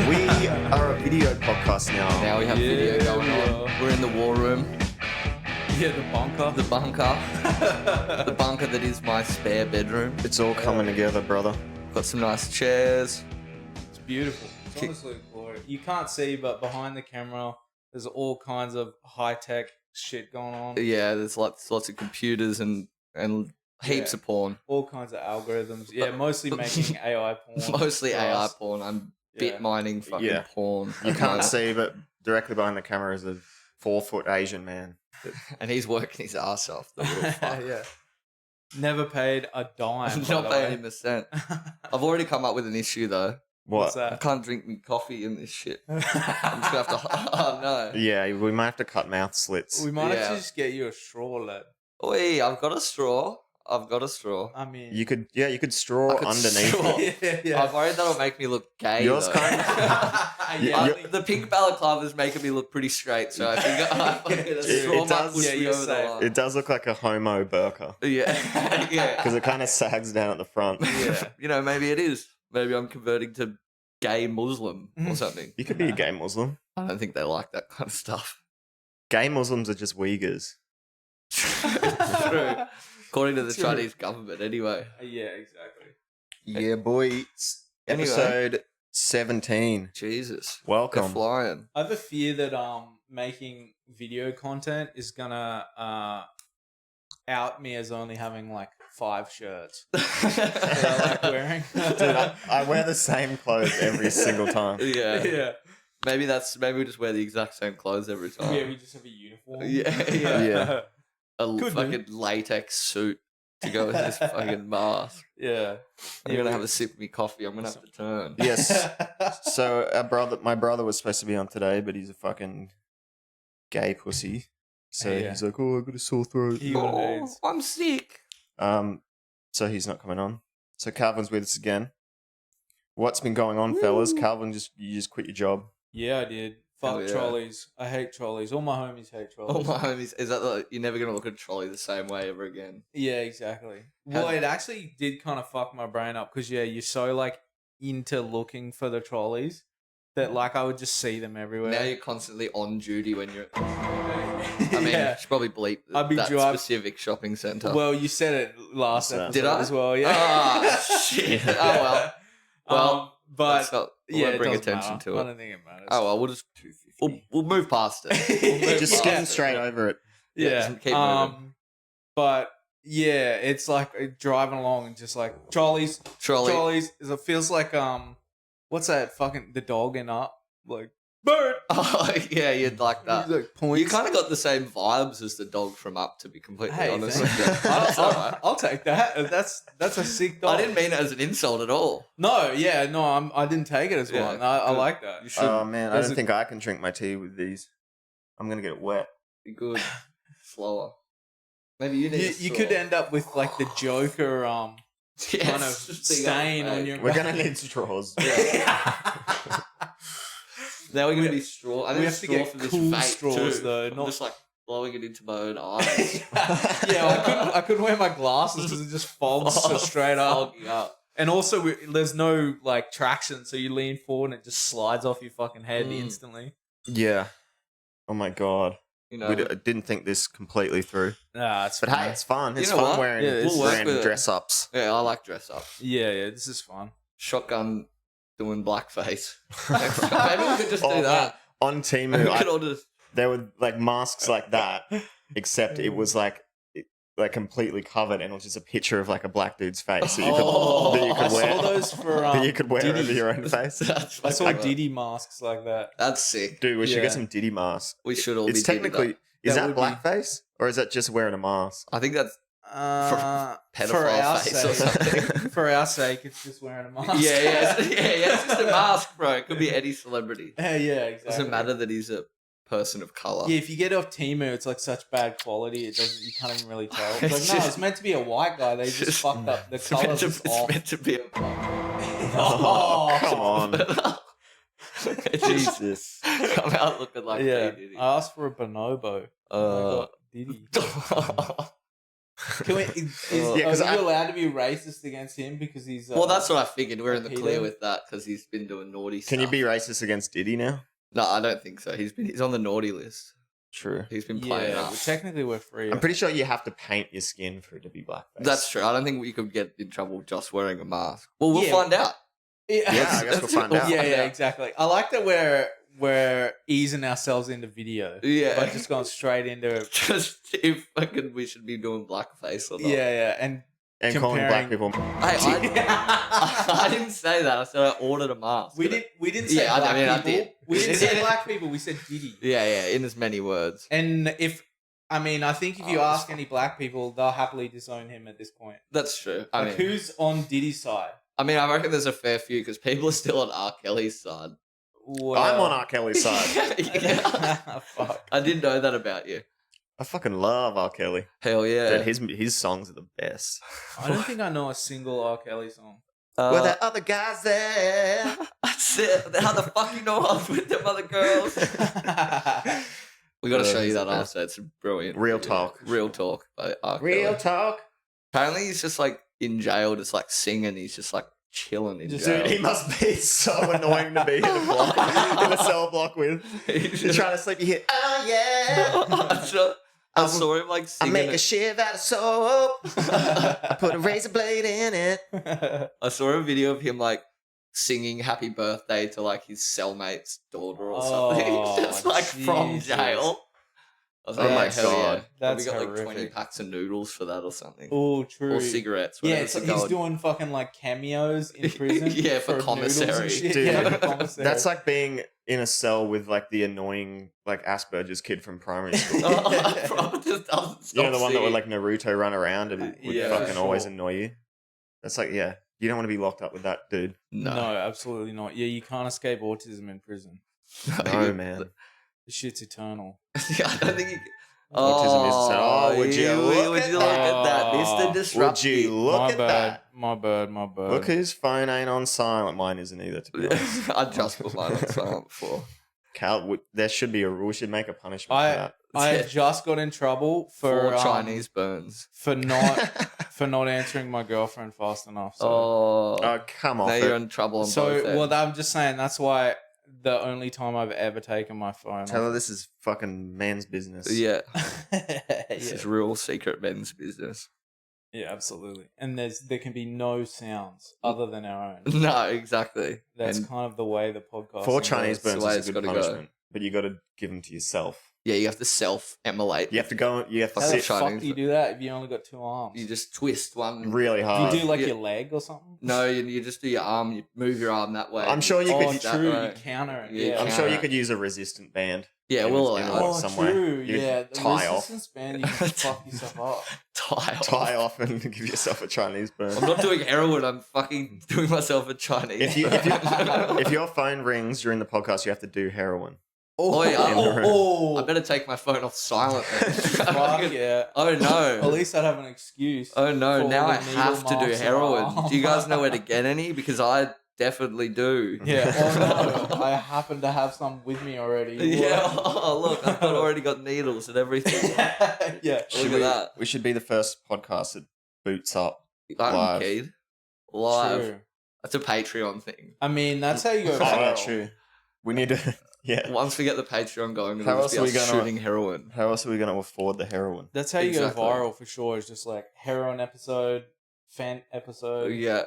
We are a video podcast now. Now we have video going on. We're in the war room. Yeah, the bunker. The bunker. The bunker that is my spare bedroom. It's all coming together, brother. Got some nice chairs. It's beautiful. It's honestly glorious. You can't see, but behind the camera, there's all kinds of high-tech shit going on. Yeah, there's lots of computers and heaps of porn. All kinds of algorithms. Yeah, mostly making AI porn. Mostly AI porn. I'm bit mining fucking porn. You can't see, but directly behind the camera is a 4-foot Asian man. And he's working his ass off. The little fuck. Yeah. Never paid a dime. Not paying him a cent. I've already come up with an issue though. What's What? I that? can't drink me coffee in this shit. I'm just gonna have to. Oh no. Yeah, we might have to cut mouth slits. We might have Yeah. to just get you a straw, lad. Oi, I've got a straw. I mean, You could straw I could underneath. straw. yeah. I'm worried that'll make me look gay. Yours though. kind The pink balaclava is making me look pretty straight, so I think a straw it might does. push Yeah, me you're over the safe. line. It does look like a homo burqa Yeah, yeah. because it kind of sags down at the front. Yeah, you know, maybe it is. Maybe I'm converting to gay Muslim or something. You could be a gay Muslim. I don't think they like that kind of stuff. Gay Muslims are just Uyghurs. True. According to the True. Chinese government, anyway. Yeah, exactly. Yeah, boy. Anyway. Episode 17. Jesus. They're Welcome. flying. I have a fear that making video content is gonna out me as only having like 5 shirts that I like wearing. Dude, I wear the same clothes every single time. Yeah. yeah. Maybe we just wear the exact same clothes every time. Yeah, we just have a uniform. Yeah. Yeah. A Could fucking latex suit to go with this fucking mask. Yeah. I'm gonna have a sip of me coffee. I'm gonna have to turn. Yes. So my brother was supposed to be on today, but he's a fucking gay pussy. So Yeah. he's like, oh, I got a sore throat. He got Oh, AIDS. I'm sick. So he's not coming on. So Calvin's with us again. What's been going on, fellas? Calvin, you just quit your job. Yeah, I did. Hell Fuck yeah. trolleys. I hate trolleys. All my homies hate trolleys. Oh my homies, is that like, you're never gonna look at a trolley the same way ever again? Yeah, exactly. How- Well, it actually did kind of fuck my brain up because you're so like into looking for the trolleys that like I would just see them everywhere. Now you're constantly on duty when you're. I mean, Yeah. you should probably bleep I'd be that drive- specific shopping centre. Well, you said it last What's that? episode Did I? as well. Yeah. Ah, shit. Oh, well. Well, but Let's not, we won't it bring doesn't attention matter. to I it. don't think it matters. Oh well, we'll just 250. we'll move past it. We'll move Just past skim it. straight over it. Yeah, Yeah. just keep moving. But yeah, it's like driving along and just like trolleys. Trolley. It feels like what's that fucking the dog in Up like bird. Oh yeah, you'd like that. He's like points. You kind of got the same vibes as the dog from Up, to be completely Hey, honest. thank you. That's all right. I'll take that. That's a sick dog. I didn't mean it as an insult at all. No, yeah, no, I didn't take it as Yeah, one. I good. like that. You should Oh man, I There's don't a- think I can drink my tea with these. I'm gonna get it wet. be good. Slower. Maybe you need. You could end up with like the Joker kind of stain on your. We're gonna need straws. Now we're gonna be straw. I We need a have to straw get for this cool vape straws, too. though, I'm not- just like blowing it into my own eyes. Yeah, I couldn't wear my glasses because it just fogs so straight up. Fogging up. And also, there's no like traction, so you lean forward and it just slides off your fucking head instantly. Yeah. Oh my god. You know, I didn't think this completely through. Nah, it's But fine. hey, it's fun. It's You know fun what? wearing, Yeah, it's- We'll work wearing with it. dress ups. yeah, I like dress up. Yeah, this is fun. Shotgun doing blackface. Maybe we could just do that. On We Temu, could all just. there were like masks like that, except it was like completely covered, and it was just a picture of like a black dude's face that you could, that you I could wear. saw those for that you could wear Diddy. over your own face. That's I saw fucking- Diddy masks like that. That's sick. Dude, we should Yeah. get some Diddy masks. We should all It's be doing technically, that. is That that would be- blackface or is that just wearing a mask? I think that's For pedophile our face or sake, something. for our sake, it's just wearing a mask. yeah. It's just a mask, bro. It could be any celebrity. Yeah, exactly. Doesn't matter that he's a person of color. Yeah, if you get off Temu, it's like such bad quality. It doesn't. You can't even really tell. It's It's like, no, just- it's meant to be a white guy. They just just- fucked up the It's meant, colors. to, Is it's off. meant to be a. Oh, come on. It's just Jesus. come out looking like Yeah, P. Diddy. I asked for a bonobo. I Uh, got Diddy. Can we? Yeah, 'cause are I- you allowed to be racist against him because he's? Well, that's what I figured. We're in the pedo? clear with that because he's been doing naughty stuff. Can you be racist against Diddy now? No, I don't think so. He's on the naughty list. True. He's been playing Yeah, up. well, technically we're free. I'm pretty sure you have to paint your skin for it to be blackface. That's true. I don't think we could get in trouble just wearing a mask. Well, we'll Yeah. find out. Yeah, I guess we'll find out. Yeah, exactly. I like that we're easing ourselves into video. Yeah. But just going straight into Just if fucking we should be doing blackface or not. yeah, and calling black people. Hey, I didn't say that. I said I ordered a mask. we didn't say Yeah, I black mean, I people. did. We didn't say black people. We said Diddy. Yeah, in as many words. And I think if you ask any black people, they'll happily disown him at this point. That's true. I Like, mean, who's on Diddy's side? I reckon there's a fair few because people are still on R. Kelly's side. Well, I'm on R. Kelly's side. Yeah. Fuck. I didn't know that about you. I fucking love R. Kelly. Hell yeah. Dude, his songs are the best. I don't think I know a single R. Kelly song. Were there other guys there? That's it. How the fuck you know I was with them other girls? We got to show you that after. It's brilliant. Real talk. Real talk by R. Kelly. talk. Apparently he's just like in jail, just like singing. He's just like chilling in jail. Dude, he must be so annoying to be in a block, in a cell block with. You're trying to sleep, you hear, oh yeah. I saw him like I singing. make a shiv out of soap. I put a razor blade in it. I saw a video of him like singing happy birthday to like his cellmate's daughter or something. Oh, Just like from Jesus. jail. I was Oh like, my hell God. yeah. That's We got like 20 horrific. packs of noodles for that or something. Oh, true. Or cigarettes. Yeah, whatever it's to like go he's and- doing fucking like cameos in prison. Yeah, for noodles and commissary. shit. Dude, Yeah, for commissary. That's like being in a cell with like the annoying like Asperger's kid from primary school. Oh, bro, just doesn't stop You know, the one that would singing. like Naruto run around and would Yeah, fucking for always sure. annoy you. That's like, yeah, you don't want to be locked up with that dude. no, absolutely not. Yeah, you can't escape autism in prison. No, man. The shit's eternal. Yeah, I don't think you. Autism is so. Oh, would you look would at you look that? at that, Mr. Would Disruptive? you look my at bad. that? My bad. Look whose phone ain't on silent. Mine isn't either, to be honest. I just put mine on silent before. Cal, there should be a rule. We should make a punishment for that. I just got in trouble for Chinese burns. for not answering my girlfriend fast enough. So, Oh, come on. Now you're in trouble on both so ends. well, I'm just saying that's why the only time I've ever taken my phone. Tell her off. this is fucking man's business. Yeah, this yeah. is real secret men's business. Yeah, absolutely. And there can be no sounds other than our own. No, exactly. That's And kind of the way the podcast. For Chinese the burns way is it's a good gotta go. punishment, but you got to give them to yourself. yeah, you have to self-immolate. You have to go. You have to How the sit fuck Chinese do you do that if you only got two arms? You just twist one. really Do hard. you do like Yeah. your leg or something? No, you just do your arm. You move your arm that way. I'm sure you Oh, could. that true. way. You counter it. Yeah, Yeah. I'm Yeah. sure you could use a resistant band. Yeah, in we'll a- in allow a- it. Oh, somewhere. true. You could Yeah, the tie off. resistance band, you can fuck yourself up. Tie off and give yourself a Chinese burn. I'm not doing heroin. I'm fucking doing myself a Chinese. If your phone rings during the podcast, you have to do heroin. Oh, yeah. In the room. I better take my phone off silent. Then. Fuck yeah. Oh no. At least I'd have an excuse. Oh no. for Now all I the needle have to do marks on my heroin. arm. Do you guys know where to get any? Because I definitely do. Yeah. Oh no. I happen to have some with me already. Yeah. Oh look, already got needles and everything. Yeah. Look at that. We should be the first podcast that boots up. I'm Live. keyed. Live. True. That's a Patreon thing. I mean, that's how you go Oh, viral. that's true. We need to. Yeah. Once we get the Patreon going, How we'll else just are be we us gonna- shooting heroin. How else are we going to afford the heroin? That's how you Exactly. go viral for sure. It's just like heroin episode, fan episode. Yeah.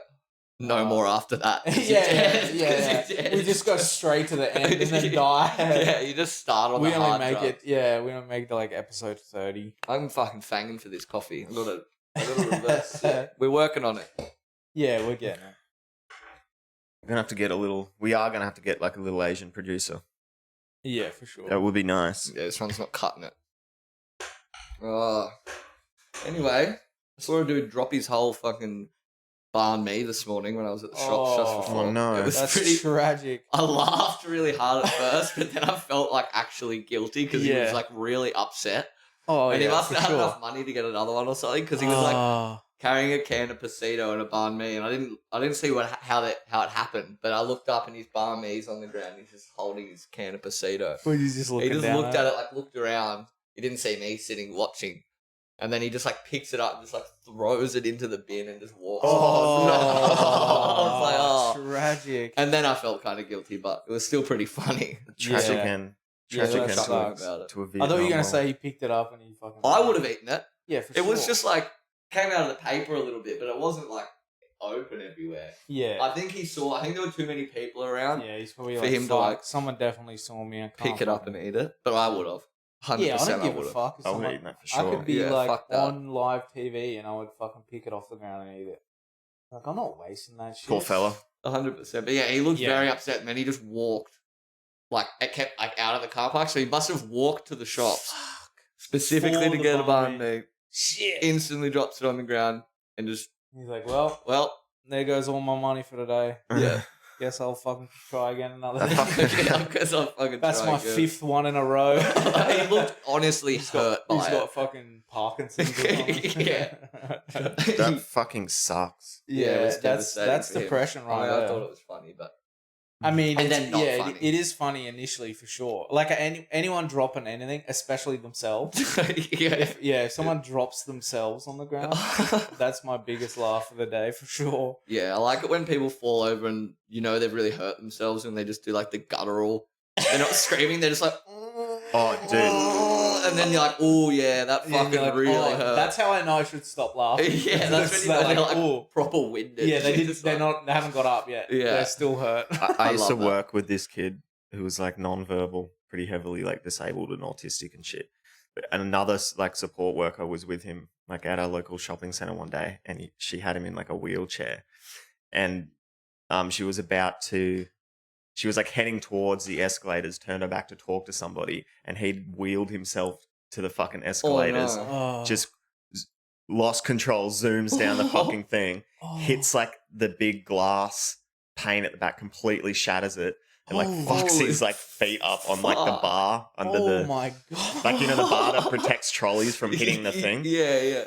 No more after that. yeah. We just go straight to the end and then die. Yeah, you just start on We the only hard make drugs. it. Yeah, we don't make it to like episode 30. I'm fucking fanging for this coffee. I gotta reverse it. We're working on it. Yeah, we're getting it. We're going to have to get a little. We are going to have to get like a little Asian producer. Yeah, for sure. That would be nice. Yeah, this one's not cutting it. Oh. Anyway, I saw a dude drop his whole fucking banh mi this morning when I was at the shop just before. Oh, no. It was That's pretty. tragic. I laughed really hard at first, but then I felt like actually guilty because he was Yeah. like really upset. Oh, And yeah, he must for have had sure. enough money to get another one or something because he was like Oh. carrying a can of pasito and a banh mi, and I didn't see how it happened, but I looked up and his banh mi's on the ground. He's just holding his can of pasito. Well, he's just He looking just down looked at it, like looked around. He didn't see me sitting watching, And then he just like picks it up and just like throws it into the bin and just walks. Oh, no! I was like, oh. Tragic. And then I felt kind of guilty, but it was still pretty funny. Tragic Yeah. end. Yeah, Tragic that end sucks. About it. to a I Vietnam thought you were gonna war. say he picked it up and he fucking. I would have eaten it. Yeah, for It sure. was just like came out of the paper a little bit, but it wasn't like open everywhere. Yeah. I think there were too many people around Yeah, he's probably for like, him to, fuck, like, someone definitely saw me and pick it up and eat it. But I would have. 100% Yeah, I don't give a would've. fuck. If I would someone, have eaten that for I sure. could be Yeah, like fuck that. on live TV and I would fucking pick it off the ground and eat it. Like, I'm not wasting that shit. Poor fella. 100%. But yeah, he looked Yeah. very upset, and then he just walked, like, it kept like out of the car park. So he must have walked to the shops specifically For to the get a banh banh mi. Shit. Instantly drops it on the ground and just, He's like, well, well, there goes all my money for today. yeah. Guess I'll fucking try again another That day. fucking- Yeah, I guess I'll fucking That's try my again. 5th one in a row. He looked honestly hurt by He's it. got fucking Parkinson's or something. Yeah. That fucking sucks. Yeah, it was that's devastating for him. depression right I there. thought it was funny, but I mean, And it's- then not yeah, funny. it is funny initially for sure. Like anyone dropping anything, especially themselves. yeah. If someone drops themselves on the ground, that's my biggest laugh of the day for sure. Yeah, I like it when people fall over and you know they've really hurt themselves and they just do like the guttural. They're not screaming, they're just like, Oh, dude. and then you're like, oh yeah, that And then fucking you're like, really oh, hurt. That's how I know I should stop laughing. Yeah, that's when you know they're like oh. proper winded. Yeah, they Just didn't. like- They haven't got up yet. Yeah. They're still hurt. I used to love that. work with this kid who was like non-verbal, pretty heavily like disabled and autistic and shit. And another like support worker was with him like at our local shopping center one day, and she had him in like a wheelchair, and she was like heading towards the escalators, turned her back to talk to somebody, and he'd wheeled himself to the fucking escalators, no. Oh. just lost control, zooms down the fucking thing, Oh. hits like the big glass pane at the back, completely shatters it, and like Oh, fucks holy his like feet up on like the fuck. bar under Oh the my god! like, you know, the bar that protects trolleys from hitting the thing. Yeah, yeah.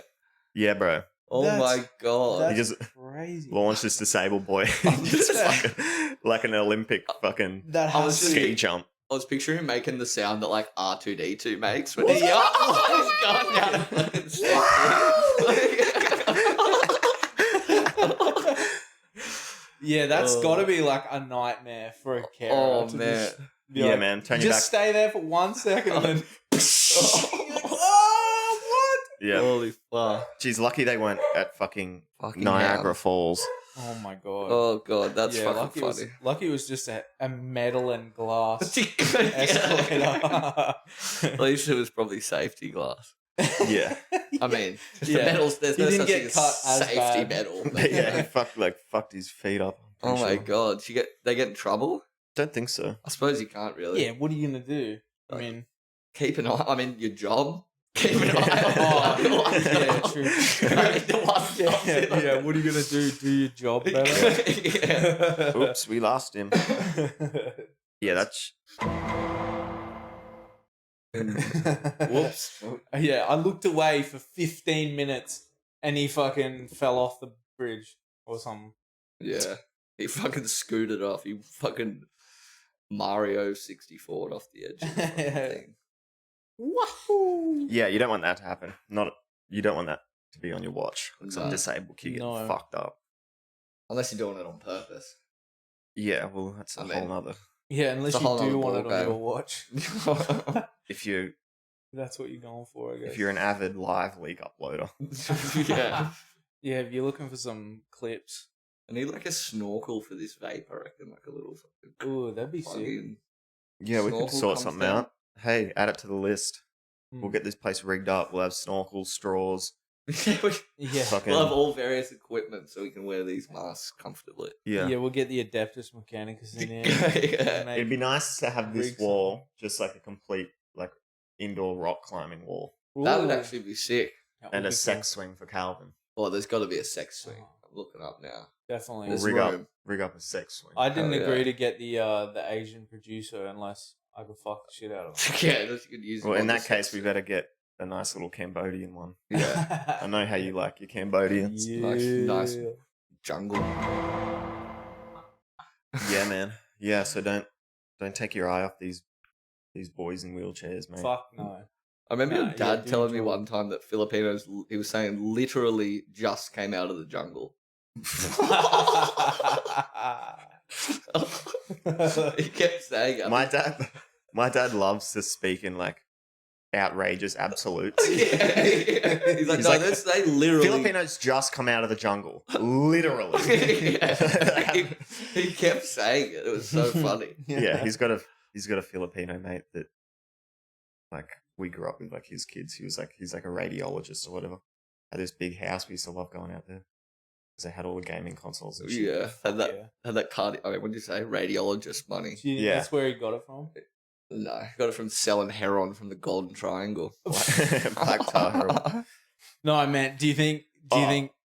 Yeah, bro. Oh That's- my god. He That's just crazy. launched this disabled boy just fucking, like an Olympic fucking That I has was to just- be- ski jump. I was picturing him making the sound that like R2D2 makes when What? he's he's going down a fucking staircase. Yeah, that's Oh. got to be like a nightmare for a carer. Oh, to man. just be Yeah, like, man. Turn your just back. stay there for 1 second and then. Yeah. Holy fuck. She's lucky they weren't at fucking Fucking Niagara hell. Falls. Oh my god! Oh god, that's yeah, fucking funny. Lucky it was just a metal and glass Yeah. escalator. At least it was probably safety glass. Yeah. I mean, the Yeah. metals, there's He no didn't such get thing as cut as safety bad. metal. But yeah, he fucked his feet up. I'm Oh pretty my sure. god, they get in trouble? Don't think so. I suppose you can't really. Yeah, what are you gonna do? I Like- mean, Keep an eye. I mean, your job. Keep an eye Oh, on it. yeah, true. yeah. What are you gonna do? Do your job better. Yeah. Oops, we lost him. Yeah, that's Whoops. Yeah, I looked away for 15 minutes and he fucking fell off the bridge or something. Yeah. He fucking scooted off. He fucking Mario 64'd off the edge of the fucking thing. Wahoo! yeah. You don't want that to happen. You don't want that to be on your watch. Like some No. disabled kid getting No. fucked up. Unless you're doing it on purpose. Yeah, well, that's a I whole mean- nother. Yeah, unless It's a you whole do nother want it on ballgame. your watch. If you That's what you're going for, I guess. if you're an avid live leak uploader, Yeah. Yeah, if you're looking for some clips. I need like a snorkel for this vape, I reckon. Like a little fucking Ooh, that'd be sick. plug-in. yeah, we Snorkel could sort comes something down. out. Hey, add it to the list. Mm. We'll get this place rigged up. We'll have snorkels, straws. Yeah, Yeah. Fucking we'll have all various equipment so we can wear these masks comfortably. yeah. Yeah, we'll get the Adeptus Mechanicus in there. Yeah. Make- It'd be nice to have this rig wall just like a complete like indoor rock climbing wall That would Ooh, actually be sick. that would and a be sex swing for Calvin. Well, there's got to be a sex swing. Oh. I'm looking up now. cool. Definitely. There's We'll room. rig up a sex swing. I didn't Hell agree yeah. to get the Asian producer unless I could fuck the shit out of him. Yeah, that's you could use. Well, it in on the that case, sex we swing. better get a nice little Cambodian one. Yeah, I know how you like your Cambodians. Nice jungle. Yeah, man. Yeah, so don't take your eye off these boys in wheelchairs, mate. Fuck no. I remember your Yeah, dad do telling me enjoy it. one time that Filipinos, he was saying, literally just came out of the jungle. He kept saying it. My dad loves to speak in like outrageous absolutes. Yeah. He's like, He's no, like, they literally. Filipinos just come out of the jungle, literally. Yeah. He kept saying it. It was so funny. Yeah, he's got a Filipino mate that like we grew up with, like his kids. He's like a radiologist or whatever. Had this big house. We used to love going out there because they had all the gaming consoles and shit. Yeah, had Yeah. that card. I mean, what did you say? Radiologist money. Do you think Yeah. that's where he got it from? No, got it from selling heroin from the Golden Triangle. Black tar heroin. No, I meant, do you think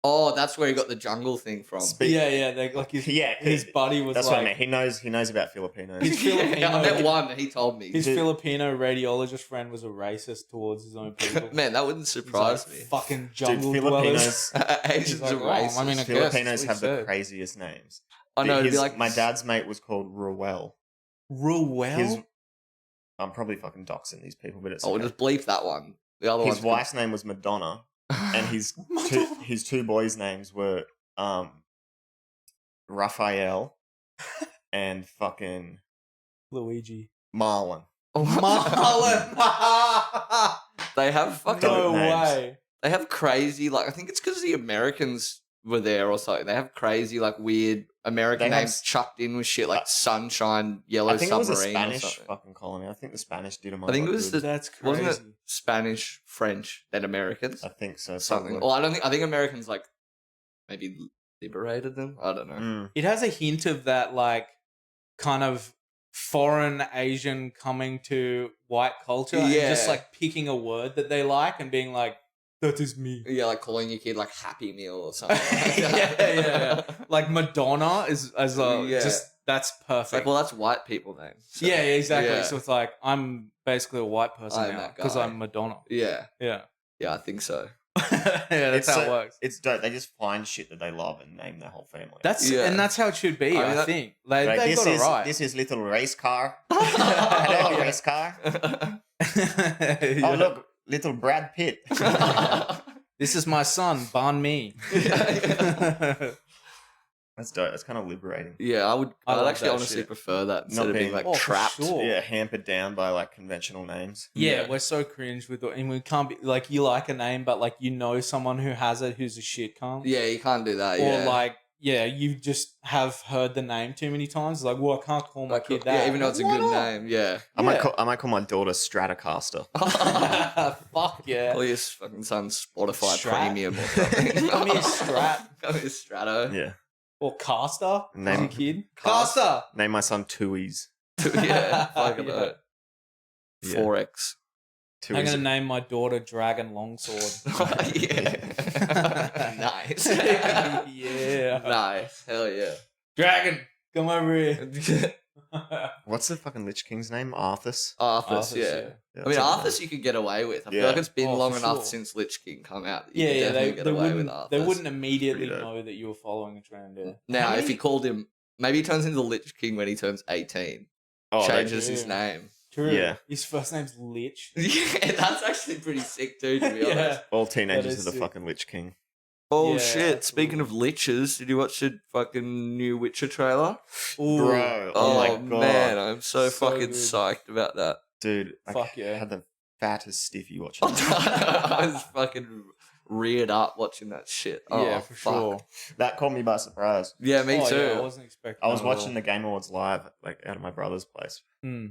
Oh, that's where he got the jungle thing from. yeah, like his buddy was That's like, what I mean. He knows about Filipinos. His Filipino- Yeah, I met one. He told me. his Filipino radiologist friend was a racist towards his own people. Man, that wouldn't He's like, surprise me. fucking Dude, jungle dwellers. Filipinos, Asians like, are oh, racist. I mean, I guess Filipinos that's what have he the said. craziest names. I know. It'd be like My dad's mate was called Ruel. Ruel? I'm probably fucking doxing these people, but it's Oh, we'll okay. just bleep that one. The other His one's wife's name was Madonna, and his two boys' names were Raphael and fucking Luigi. Marlon. Marlon! They have fucking. No names. way. They have crazy. Like I think it's because the Americans were there or something. They have crazy, like weird American They have names chucked in with shit like Sunshine, Yellow I think it was a Submarine, or Spanish something. fucking colony. I think the Spanish did them. I think it was That's crazy. Wasn't it Spanish, French, then Americans? I think so. Something. probably. Well, I don't think. I think Americans like maybe liberated them. I don't know. Mm. It has a hint of that, like, kind of foreign Asian coming to white culture and just, Yeah. like, picking a word that they like and being like, that is me. Yeah, like calling your kid like Happy Meal or something. Yeah. Like, Madonna is Yeah. just, that's perfect. It's like, well, that's white people names. So, yeah, exactly. yeah. So it's like, I'm basically a white person I'm now that because guy. I'm Madonna. Yeah, Yeah. yeah, I think so. Yeah, that's how it works. It's dope. They just find shit that they love and name their whole family. Yeah. And that's how it should be, I mean, I think. Like, Right, they've got it right. This is little race car. Hello, Yeah. race car. Yeah. Oh, look, little Brad Pitt. This is my son, Ban Mi. That's dope. That's kind of liberating. Yeah, I I'd love actually that honestly shit. prefer that instead of being being- like Oh, for trapped. sure. Yeah, hampered down by like conventional names. Yeah, we're so cringe with it. And we can't be like, you like a name, but like, you know, someone who has it who's a shit cunt. Yeah, you can't do that. Or Yeah. like, yeah, you just have heard the name too many times. Like, well, I can't call my Like, kid that. yeah, even though it's a Why good not? name. Yeah. I Yeah. might call my daughter Stratocaster. Fuck yeah. Call your fucking son Spotify Strat. Premium or something. Call me a Strat. Call me a Strato. Yeah. Or Caster. Name- As a kid. Caster. Caster. Name my son Tuies. Yeah. Fucking Yeah. Yeah. 4X. Tuies. I'm going to name my daughter Dragon Longsword. Yeah. Nice. Yeah. Nice. Hell yeah. Dragon, come over here. What's the fucking Lich King's name? Arthas. Arthas, yeah. Yeah, I mean, that's a- Arthas you could get away with. I feel Yeah. like it's been Oh, long for enough sure. since Lich King come out. That you Yeah, could yeah, definitely they get away with wouldn't, Arthas. they wouldn't immediately Pretty dope. know that you were following a trend. Yeah. Now, How if many- he called him, maybe he turns into Lich King when he turns 18. Oh, Changes his do. name. True. Yeah. His first name's Lich. Yeah, that's actually pretty sick too, to be honest. Yeah. all That teenagers is are the sick. fucking Lich King. Oh Yeah, shit! Speaking of absolutely. liches, did you watch the fucking new Witcher trailer? Ooh. Bro, Oh, oh my god. man, I'm so, So fucking good. psyched about that. Dude, Fuck I yeah. had the fattest stiffy watching it. I was fucking reared up watching that shit. Oh, Yeah, for fuck. sure. That caught me by surprise. Yeah, me Oh, too. yeah, I wasn't expecting I was that at watching all. the Game Awards live, like out of my brother's place, Hmm.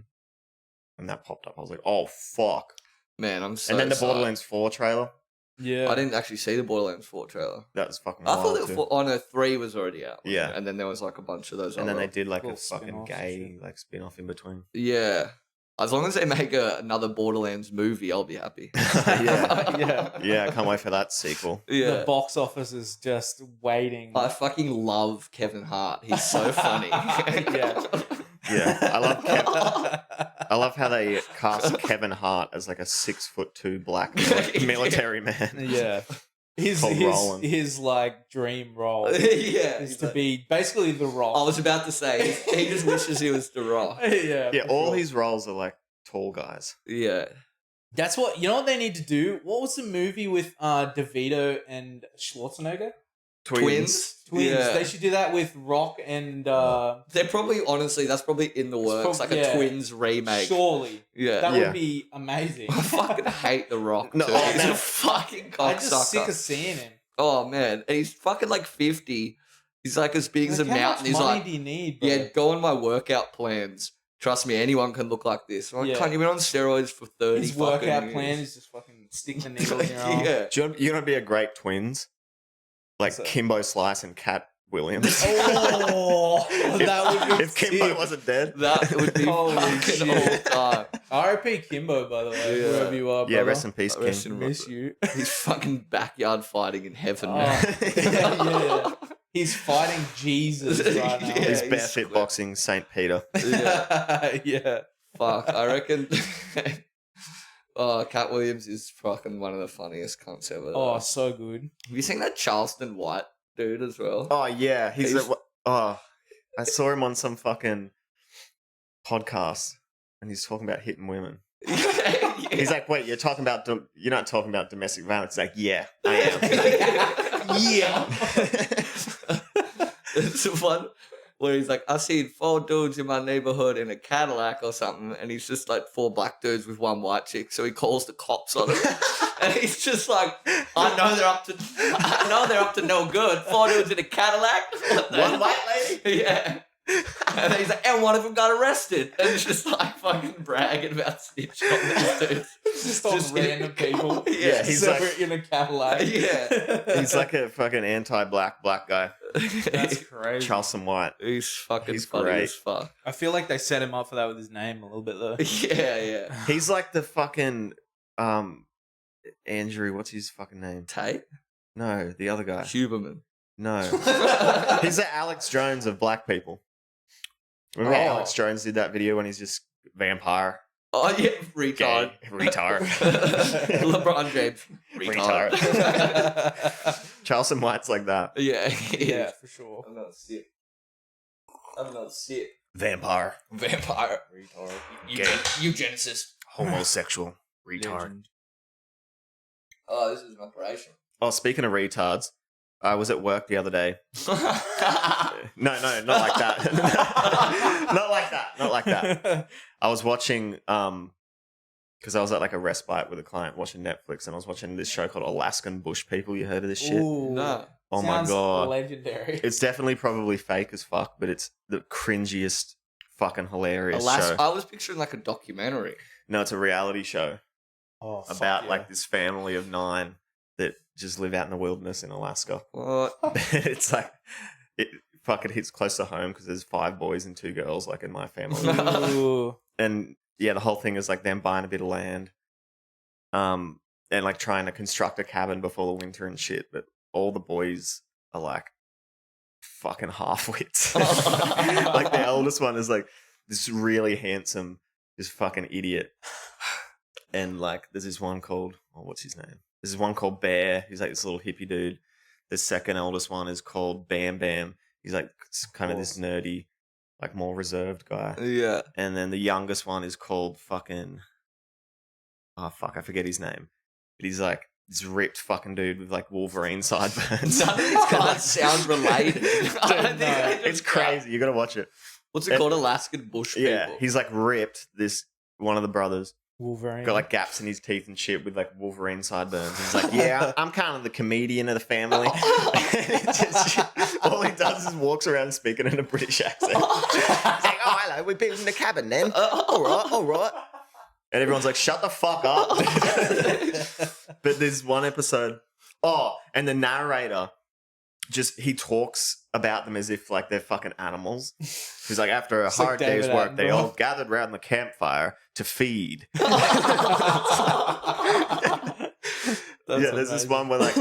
and that popped up. I was like, "Oh fuck!" Man, I'm so. And then the psyched. Borderlands 4 trailer. Yeah. I didn't actually see the Borderlands 4 trailer. That was fucking. I thought wild that too. 4, oh no, 3 was already out. wasn't Yeah. it? And then there was like a bunch of those. And then other- they did like a little fucking spin-offs and gay shit. like spin off in between. Yeah. As long as they make another Borderlands movie, I'll be happy. Yeah. Yeah. Yeah, I can't wait for that sequel. Yeah. The box office is just waiting. I fucking love Kevin Hart. He's so funny. Yeah. Yeah, I love how they cast Kevin Hart as like a 6'2" black military man. Yeah. His Called his, Roland. his like dream role Yeah. is he's to like- be basically the Rock. I was about to say, he just wishes he was The Rock. yeah. Yeah, for all sure. his roles are like tall guys. Yeah. That's what you know. What they need to do. What was the movie with DeVito and Schwarzenegger? Twins. Twins. Yeah. They should do that with Rock and. They're probably, honestly, that's probably in the works. Like a Twins remake. Surely. Yeah. That would be amazing. I fucking hate The Rock. No, Too. oh, He's man. a fucking I'm just sick cocksucker. of seeing him. Oh man, and he's fucking like 50. He's like as big as a Like, how mountain. much He's money like, do you need, bro? yeah, go on my workout plans. Trust me, anyone can look like this. I'm like, Yeah. can't you been on steroids for 30 His fucking workout years? plan is just fucking stick the needle in your arm. Yeah. Do you know be a great twins? Like What's that? Kimbo Slice and Cat Williams. Oh, that would be If Kimbo sick. wasn't dead. That would be Holy fucking shit. all time. R.I.P. Kimbo, by the way, Yeah. wherever you are, Yeah, brother. rest in peace, Kim. Rest in Miss you. He's fucking backyard fighting in heaven, Oh, man. yeah. He's fighting Jesus right now. Yeah. He's he's barefoot square. boxing Saint Peter. Yeah. Yeah. Fuck, I reckon. Cat Williams is fucking one of the funniest cunts ever. Oh, so good. Have you seen that Charleston White dude as well? Oh yeah, He's- I saw him on some fucking podcast, and he's talking about hitting women. Yeah. He's like, "Wait, you're not talking about domestic violence?" It's like, "Yeah, I Yeah. It's the one where he's like, I seen 4 dudes in my neighborhood in a Cadillac or something, and he's just like 4 black dudes with 1 white chick, so he calls the cops on him. And he's just like, I know they're up to no good. 4 dudes in a Cadillac. One white lady? Yeah. And he's like, and one of them got arrested. And it's just like fucking bragging about snitching on these dudes. Just on random people. Yeah, he's separate in a Cadillac. Yeah. He's like a fucking anti-black guy. That's crazy. Charleston White. He's fucking He's funny great. as fuck. I feel like they set him up for that with his name a little bit though. Yeah, yeah. He's like the fucking Andrew. What's his fucking name? Tate? No, the other guy. Huberman. No, he's the Alex Jones of black people. Remember how Oh. Alex Jones did that video when he's just vampire? Oh, yeah, retard. Gay. Retard. LeBron James. Retard. Charleston White's like that. Yeah, he Yeah, is. for sure. I'm not sick. I'm not sick. Vampire. Vampire. Retard. Gay. Eugenicist. Homosexual. Retard. Legend. Oh, this is an operation. Oh, speaking of retards, I was at work the other day. No, not like that. Not like that. I was watching, because I was at like a respite with a client watching Netflix, and I was watching this show called Alaskan Bush People. You heard of this shit? Ooh, No. Oh my sounds god. legendary. It's definitely probably fake as fuck, but it's the cringiest fucking hilarious show. I was picturing like a documentary. No, it's a reality show Oh, fuck about yeah. like this family of 9 that just live out in the wilderness in Alaska. What? It's like it fucking hits close to home because there's 5 boys and 2 girls like in my family. Ooh. And yeah, the whole thing is like them buying a bit of land, and like trying to construct a cabin before the winter and shit. But all the boys are like fucking half-wits. Like the eldest one is like this really handsome, this fucking idiot. And like there's this one called, what's his name? There's one called Bear. He's like this little hippie dude. The second eldest one is called Bam Bam. He's like kind of this nerdy, like more reserved guy. Yeah. And then the youngest one is called fucking, I forget his name. But he's like this ripped fucking dude with like Wolverine sideburns. None of these guys sound related. I don't think No, they it's just- crazy. You gotta watch it. What's it called? Alaskan Bush People. Yeah, he's like ripped. This one of the brothers Wolverine. got like gaps in his teeth and shit with like Wolverine sideburns. He's like, yeah, I'm kind of the comedian of the family. All he does is walks around speaking in a British accent. He's like, oh, hello, we're building a cabin then. All right. And everyone's like, shut the fuck up. But there's one episode. Oh, and the narrator he talks about them as if like they're fucking animals. He's like, after a It's like hard day's David work, they Attenborough. all gathered around the campfire to feed. That's There's this amazing. one where like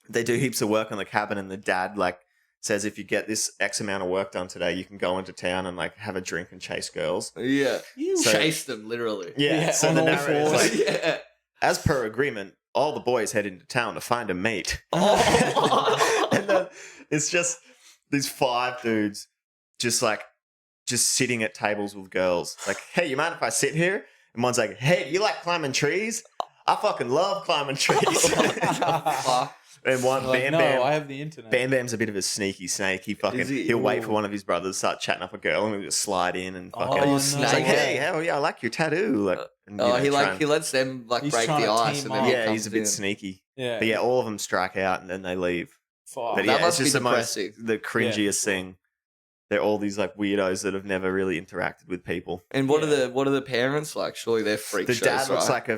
they do heaps of work on the cabin, and the dad like says, if you get this X amount of work done today, you can go into town and like have a drink and chase girls. Yeah. You So- Chase them, literally. Yeah, so on the all narrator's fours. like, Yeah. as per agreement, all the boys head into town to find a mate. Oh. And then it's just these 5 dudes just sitting at tables with girls. Like, hey, you mind if I sit here? And one's like, hey, you like climbing trees? I fucking love climbing trees. Fuck. And one Like, Bam no, Bam. I have the internet. Bam Bam's a bit of a sneaky snake. Is he? He'll wait for Ooh. one of his brothers to start chatting up a girl, and he'll just slide in and fucking. you no. snake. It's like, Okay. hey, hell yeah, I like your tattoo. Like, and, you Oh, know, he try and- he lets them like He's break trying the to ice, team and then up. he yeah, comes he's a bit in. sneaky. Yeah. But yeah, all of them strike out and then they leave. Fuck. But That yeah, must it's be just depressing. the cringiest Yeah, for sure. thing. They're all these like weirdos that have never really interacted with people. And what Yeah. are the parents like? Surely they're freak The shows, dad looks right?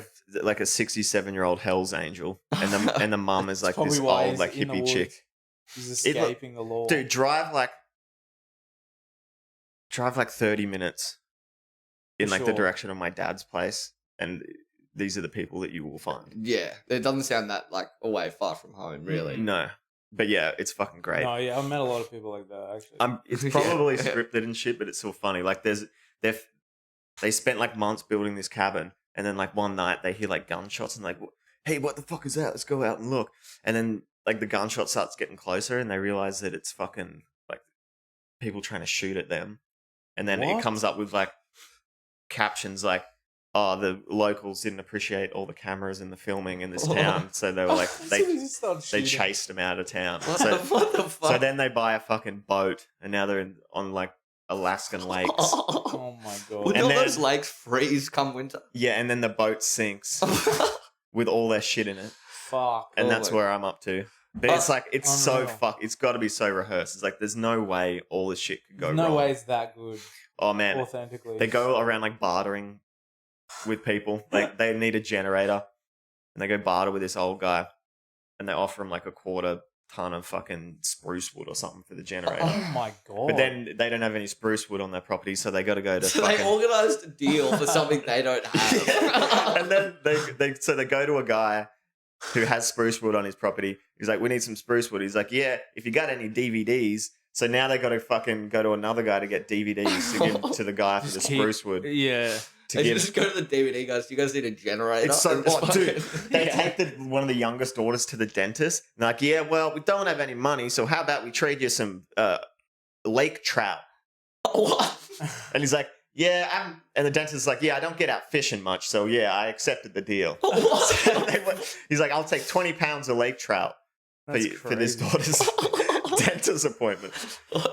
like a 67-year-old Hell's Angel, and the mum is like Probably this why old he's like in the hippie chick. woods. He's It look- escaping the law. Dude, drive like 30 minutes in For like the sure. direction of my dad's place, and these are the people that you will find. Yeah, it doesn't sound that like away far from home, really. No, but yeah, it's fucking great. No, yeah, I've met a lot of people like that actually. It's Yeah. probably scripted and shit, but it's still funny. Like they spent like months building this cabin, and then like one night they hear like gunshots and like, hey, what the fuck is that? Let's go out and look. And then like the gunshot starts getting closer, and they realize that it's fucking like people trying to shoot at them. And then it What? comes up with like captions like, oh, the locals didn't appreciate all the cameras in the filming in this town, so they were like So they just started they shooting. chased them out of town. What, So, what the fuck? so then they buy a fucking boat, and now they're on like Alaskan lakes. Oh my god. Would And all then- those lakes freeze come winter? Yeah, and then the boat sinks with all their shit in it, Fuck. and Oh that's my- where I'm up to. But it's like it's so unreal. It's got to be so rehearsed. It's like there's no way all this shit could go no wrong. way it's that good. Oh man, Authentically. they go around like bartering with people. Like they need a generator, and they go barter with this old guy, and they offer him like a quarter ton of fucking spruce wood or something for the generator. Oh my god. But then they don't have any spruce wood on their property, so they got to go to So fucking. they organised a deal for something they don't have. And then they go to a guy who has spruce wood on his property. He's like, we need some spruce wood. He's like, yeah, if you got any DVDs. So now they got to fucking go to another guy to get DVDs to give to the guy for the Just keep- spruce wood. Yeah. To They give. just go to the DVD guys. Do you guys need a generator? It's so And just what, dude. fucking- They Yeah. take one of the youngest daughters to the dentist. And they're like, yeah, well, we don't have any money, so how about we trade you some lake trout? What? And he's like, yeah, and the dentist's like, yeah, I don't get out fishing much, so yeah, I accepted the deal. What? He's like, I'll take 20 pounds of lake trout That's for this crazy. daughter's dentist appointment.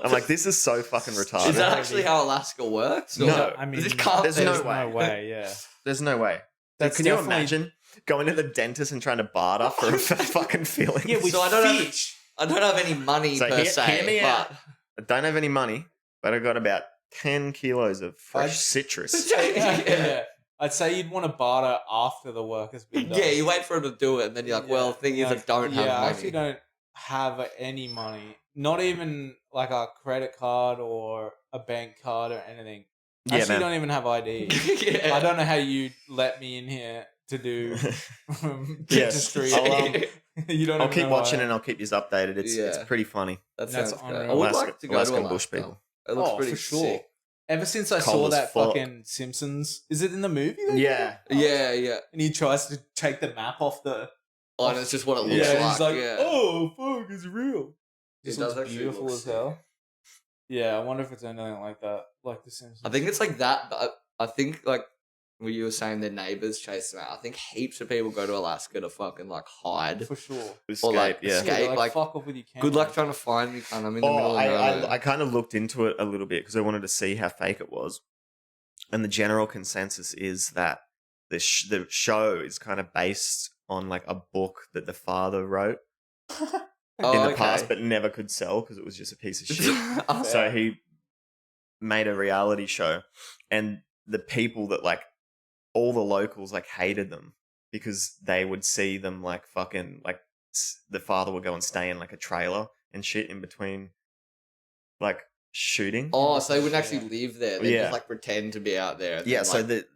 I'm like, this is so fucking retarded. Is that actually how Alaska works? Or- No. I mean, It can't there's be. no there's way. no way. Yeah. There's no way. That's Can you definitely- imagine going to the dentist and trying to barter for a fucking filling? Yeah, with So I don't have- fish. I don't have any money So per hear se, me out. but I don't have any money, but I got about 10 kilos of fresh I'd- citrus. Yeah. I'd say you'd want to barter after the work has been done. yeah, you wait for him to do it, and then you're like, well, thing is, I don't have I money. actually don't have any money. Not even like a credit card or a bank card or anything. I Yeah, actually man. don't even have ID. Yeah. I don't know how you let me in here to do Yes. dentistry. I'll, You don't. I'll even keep know watching why. and I'll keep you updated. It's Yeah. pretty funny. That That's sounds great. unreal. I would Alaska- like to go to Alaskan Alaska. bush people. It looks Oh, pretty for sure. sick. Ever since I Cold saw as that fuck. fucking Simpsons, is it in the movie? that- Yeah. Yeah, yeah. And he tries to take the map off the. Oh, and it's just what it Yeah, looks and like. he's like, yeah. oh fuck, it's real. It Just does looks actually beautiful look as sick. hell. Yeah, I wonder if it's anything like that, like the Simpsons. I think it's like that, but I think like when you were saying their neighbors chase them out, I think heaps of people go to Alaska to fucking like hide. for sure. Escape, like, yeah. escape. Yeah, like, fuck off with your camera. Good luck trying to find me, cunt. I'm in the Oh, middle of nowhere. I kind of looked into it a little bit because I wanted to see how fake it was. And the general consensus is that the show is kind of based on like a book that the father wrote Oh, in the okay. past, but never could sell because it was just a piece of shit. Oh, So he made a reality show, and the people that like all the locals like hated them because they would see them like fucking like the father would go and stay in like a trailer and shit in between like shooting. Oh, so they wouldn't actually live there. They Yeah. just like pretend to be out there. And Yeah, then, so like,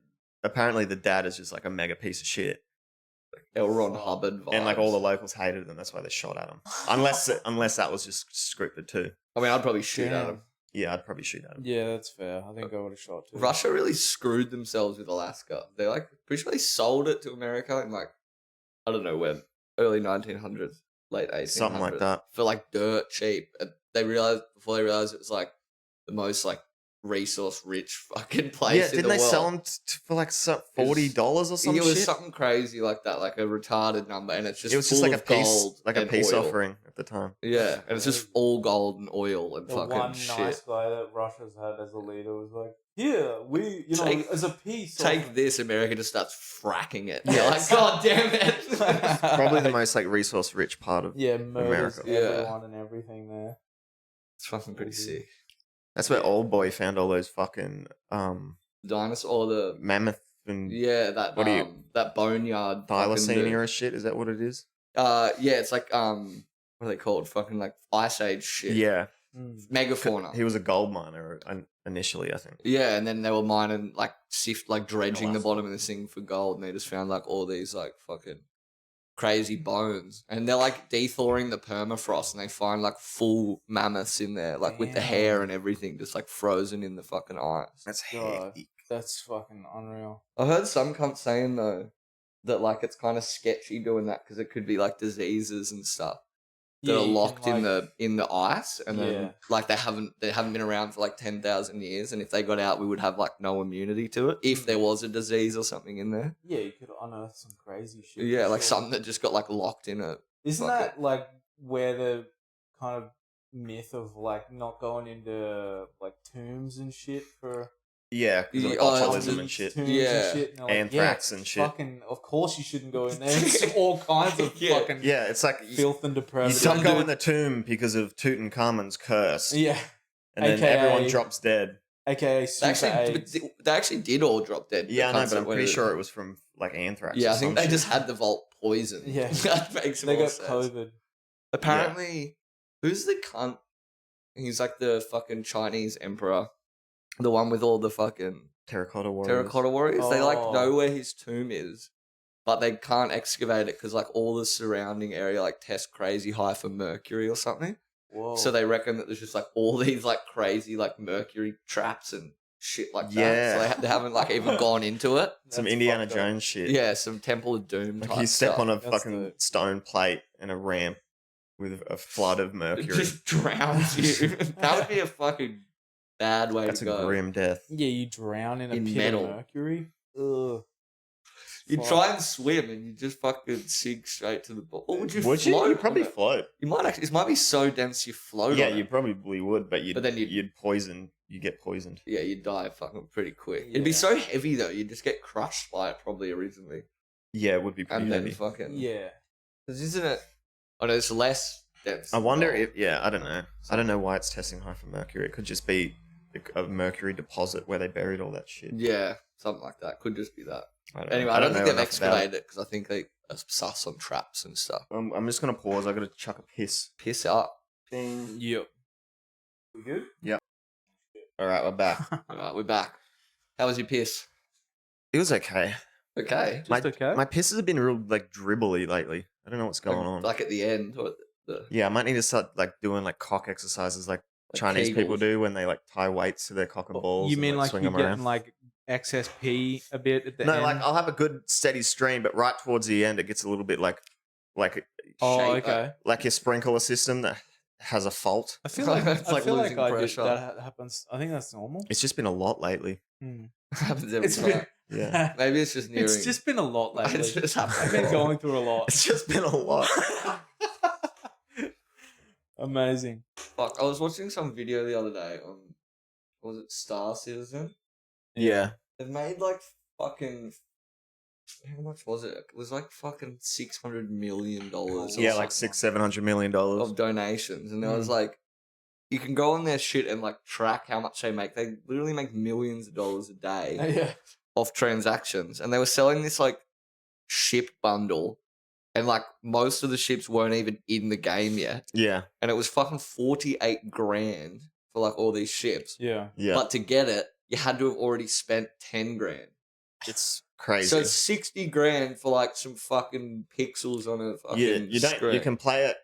apparently the dad is just like a mega piece of shit, L. Ron Hubbard vibes. and like all the locals hated him. That's why they shot at him. Unless that was just scripted too. I mean, I'd probably shoot at Damn. them. Yeah, I'd probably shoot at him. Yeah, that's fair. I think I would have shot too. Russia really screwed themselves with Alaska. They like pretty sure they sold it to America in like I don't know when, early 1900s, late 1800s, Something like that. for like dirt cheap. And they realized before they realized it was like the most like resource rich fucking place. Yeah, in didn't the they world. sell them for like $40 or some It was shit? something crazy like that, like a retarded number, and it's just It was full just like a of peace, gold like a and peace oil. offering at the time. Yeah, and it's just all gold and oil and The fucking one shit. nice guy that Russia's had as a leader was like, "Here, we, you know, Take- as a peace." Take this, America just starts fracking it. Yeah. You're like, God damn it. Probably the most like resource rich part of. Yeah, murders America. Yeah. everyone and everything there. It's fucking pretty sick. That's where Old Boy found all those fucking Dinosaur, the mammoth and that What do you- that boneyard Thylacine fucking era shit. Is that what it is? yeah, it's like what are they called? Fucking like Ice Age shit. Yeah, Megafauna. he was a gold miner initially, I think. Yeah, and then they were mining like dredging the Nice. bottom of this thing for gold, and they just found like all these like fucking crazy bones, and they're like de-thawing the permafrost, and they find like full mammoths in there, like with the hair Damn. and everything, just like frozen in the fucking ice. That's God. hectic. That's fucking unreal. I heard some cunt saying though that like it's kind of sketchy doing that because it could be like diseases and stuff that are you can, locked in like- the ice, and then Yeah. like they haven't been around for like 10,000 years, and if they got out, we would have like no immunity to it if there was a disease or something in there. Yeah, you could unearth some crazy shit. Yeah, for like sure. something that just got like locked in it. Isn't fuck that like where the kind of myth of like not going into like tombs and shit for Yeah, because Yeah, like oh, botulism it's and zombies, shit. tombs Yeah. and shit, and they're like, Anthrax yeah, and shit. Fucking, of course you shouldn't go in there. It's all kinds of Yeah. fucking Yeah, it's like filth and you depravity. don't go in the tomb because of Tutankhamun's curse, Yeah, and then AKA everyone drops dead. aka They super AIDS. actually did all drop dead. Yeah, I the know, cunts but I'm that went pretty in. sure it was from like anthrax. Yeah, or I think some they shit. just had the vault poison. Yeah. That makes They more got sense. COVID. Apparently, who's the cunt? He's like the fucking Chinese emperor, the one with all the fucking terracotta warriors. terracotta warriors. They like Oh. know where his tomb is, but they can't excavate it because like all the surrounding area like tests crazy high for mercury or something. Whoa. So they reckon that there's just like all these like crazy like mercury traps and shit like that. Yeah. So they haven't like even gone into it. Some That's Indiana fucked up. Jones shit. Yeah, some Temple of Doom. Like type you step stuff. on a That's fucking the- stone plate and a ramp with a flood of It mercury. just drowns you. That would be a fucking bad way That's to a go. grim death. Yeah, you drown in a In pit metal. of mercury. Ugh. You Fuck. try and swim and you just fucking sink straight to the bottom. Or would you Would you? float? You'd probably on it? float. You might actually. It might be so dense you float. Yeah, on you it. probably would, but then you'd poison. You get poisoned. Yeah, you'd die fucking pretty quick. It'd be Yeah. so heavy though. You'd just get crushed by it probably originally, Yeah, it would be pretty and then heavy. fucking. Yeah. Because isn't it? Oh no, it's less dense. I wonder gold. if I don't know. I don't know why it's testing high for mercury. It could just be a mercury deposit where they buried all that shit. Yeah, something like that. Could just be that. I don't Anyway, know. I don't think know they've enough about excavated it because I think they are sus on traps and stuff. I'm just gonna pause. I gotta chuck a piss. Piss up. Yep. We good? All right, we're back. All right, we're back. How was your piss? It was okay. Okay. Just okay. My pisses have been real like dribbly lately. I don't know what's going on. Like at the end, or the Yeah, I might need to start like doing like cock exercises like Chinese people Kegels. do when they like tie weights to their cock and balls. You and, mean like swing you're them getting around. like excess pee a bit at the No, end? like I'll have a good steady stream, but right towards the end, it gets a little bit like oh, shape, okay. like your sprinkler system that has a fault. I feel like It's I like feel like losing I did, pressure. that happens. I think that's normal. It's just been a lot lately. Hmm. happens every It's time. been, Yeah, Maybe it's just nearing. it's just been a lot lately. It's just happening. I've been going through a lot. it's just been a lot. Amazing. Fuck, I was watching some video the other day on, was it Star Citizen? Yeah, They've made like fucking, how much was it? It was like fucking $600 million. or yeah, like something $600-700 million. of donations, and there was like, you can go on their shit and like track how much they make. They literally make millions of dollars a day Yeah. off transactions, and they were selling this like ship bundle, and like most of the ships weren't even in the game yet, Yeah, and it was fucking 48 grand for like all these ships. Yeah. yeah, But to get it, you had to have already spent 10 grand. it's crazy. So it's 60 grand for like some fucking pixels on a fucking yeah, you don't. screen. You can play it.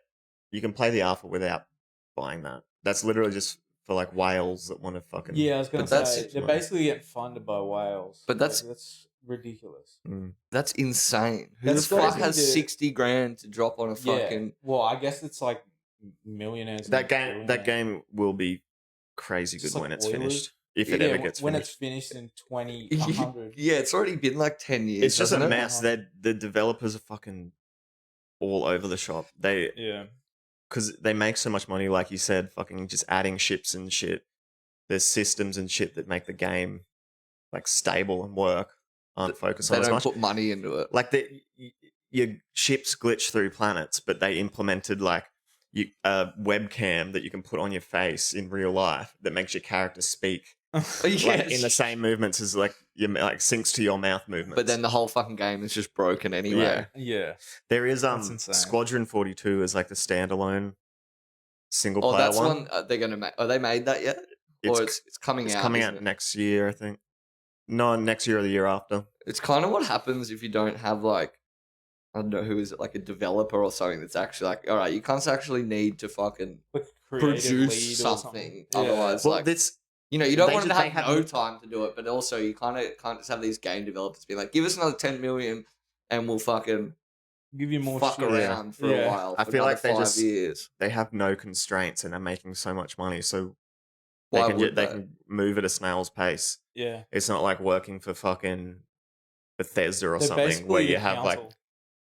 You can play the alpha without buying that. That's literally just for like whales that want to fucking. Yeah, I was gonna But that's- say they're basically getting funded by whales. But that's- Like, that's ridiculous. Mm. That's insane. Who That's the fuck crazy has to- 60 grand to drop on a fucking... Yeah. Well, I guess it's like millionaires. That and game. That billionaires. game will be crazy good Just when like it's Oilers. finished. if it ever gets when finished. it's finished in 100. Yeah, it's already been like 10 years. It's just a hasn't it? mess. The developers are fucking all over the shop. Yeah. Because they make so much money, like you said, fucking just adding ships and shit. There's systems and shit that make the game like stable and work. Aren't focused They on as don't much. put money into it. Like your ships glitch through planets, but they implemented like a webcam that you can put on your face in real life that makes your character speak like in the same movements as like your like syncs to your mouth movements. But then the whole fucking game is just broken anyway. Yeah. there is That's insane. Squadron 42 is like the standalone single Oh, player that's one. one they're gonna make. Are they made that yet? Or it's coming It's out. coming isn't out it? next year, I think. No, next year or the year after. It's kind of what happens if you don't have like, I don't know, who is it, like a developer or something that's actually like, all right, you can't actually need to fucking Like creative lead or produce something. something. Yeah. Otherwise, Well, like, this you know, you don't they want them just- to they have have- no time to do it, but also you kind of can't just have these game developers be like, give us another 10 million and we'll fucking Give you more fuck shit. around for Yeah. a while. I for feel like another they 5 just- years. they have no constraints and are making so much money, so Why they can would they can move at a snail's pace. Yeah. It's not like working for fucking Bethesda or They're something basically where the you have like council.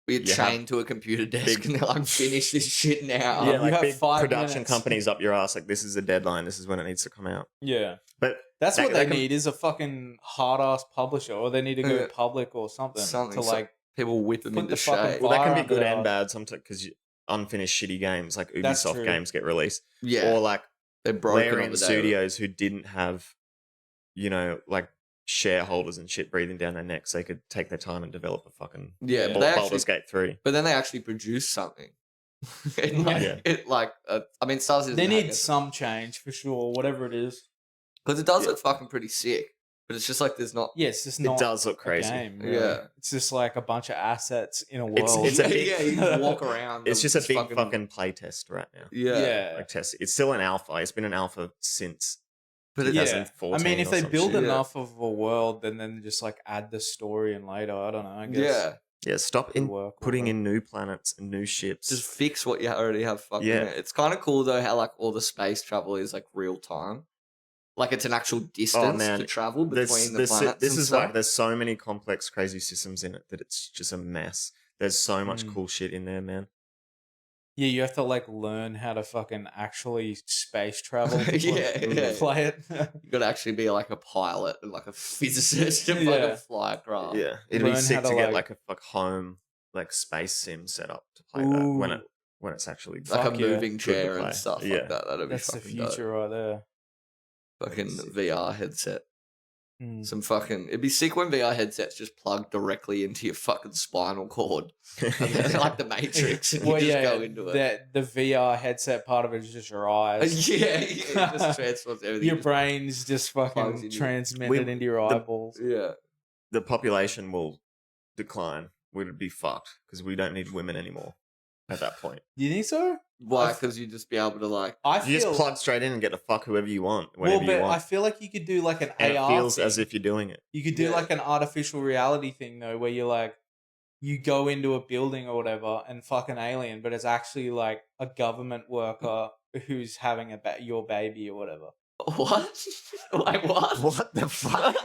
We're you have chained to a computer desk big- and they're like, finish this shit now. Yeah, yeah, like you have big 5 production minutes. companies up your ass. Like this is the deadline. This is when it needs to come out. Yeah. But That's They- what they they can- need is a fucking hard ass publisher, or they need to go Yeah. public or something, Something, to so- like People whip them put into the fucking shape. well, that can fire be under good their and ass. bad sometimes because unfinished shitty games like That's Ubisoft true. games get released, Yeah, or like they're broken on Larian the day. Studios who didn't have, you know, like shareholders and shit breathing down their necks. They could take their time and develop a fucking Yeah, Yeah. but they actually, Baldur's Gate 3. but then they actually produce something. And like, Yeah. it like, I mean, Stars They need some change for sure, whatever it is. because it does Yeah. look fucking pretty sick. But it's just like there's not. Yeah, it's just It not does look a crazy. game. Really. Yeah. It's just like a bunch of assets in a world. It's a yeah, big- yeah, you just walk around. It's just a this big fucking play test right now. Yeah. yeah. Like test. It's still an alpha. It's been an alpha since But it, Yeah. 2014. I mean, if or they some build shit. enough of a world, then just like add the story in later. I don't know. I guess. yeah, Yeah, stop could in work putting or- in new planets and new ships. just fix what you already have fucking. Yeah. It's kind of cool though how like all the space travel is like real time. Like it's an actual distance man. to travel between the This planets. is and why stuff. there's so many complex, crazy systems in it that it's just a mess. There's so much Mm. cool shit in there, man. Yeah, you have to like learn how to fucking actually space travel. To Yeah, yeah. play it. You got to actually be like a pilot and like a physicist to Yeah. fucking fly a craft. Yeah, it'd Learn be how sick to, to get like- like a home like space sim set up to play that when Ooh. it's actually Like Fuck a yeah. moving Good to chair play. and stuff Yeah. like that. That'd be That's the fucking dope. future right there. Fucking Sick. VR headset. Mm. Some fucking. It'd be sick when VR headsets just plug directly into your fucking spinal cord, and then, like the Matrix, and Well, you just yeah, go into it. the VR headset part of it is just your eyes. Yeah, it just transforms everything. Your Just- brain's just plugs fucking in you. transmitted into your the- eyeballs. Yeah. The population will decline. We'd be fucked because we don't need women anymore at that point. You think so? Why? I- Because you just be able to like. I You feel just plug straight in and get to fuck whoever you want, well, whenever but you I want, feel like you could do like an and AR. it feels thing. as if you're doing it. You could do Yeah. like an artificial reality thing though, where you're like, you go into a building or whatever and fuck an alien, but it's actually like a government worker who's having your baby or whatever. What? Like what? What the fuck?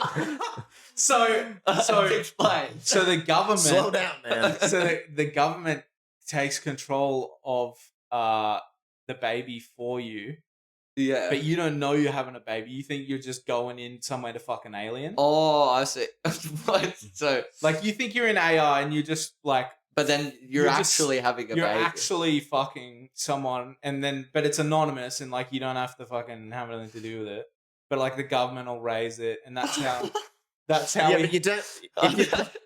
So Explain. so the government Slow down, man. so the government takes control of the baby for you, Yeah. but you don't know you're having a baby. You think you're just going in somewhere to fuck an alien. Oh, I see. What? So, Like you think you're in AI and you just like but then you're You're just- actually having a you're baby. actually fucking someone, and then but it's anonymous and like you don't have to fucking have anything to do with it. But like the government will raise it, and that's how Yeah, we. but you don't.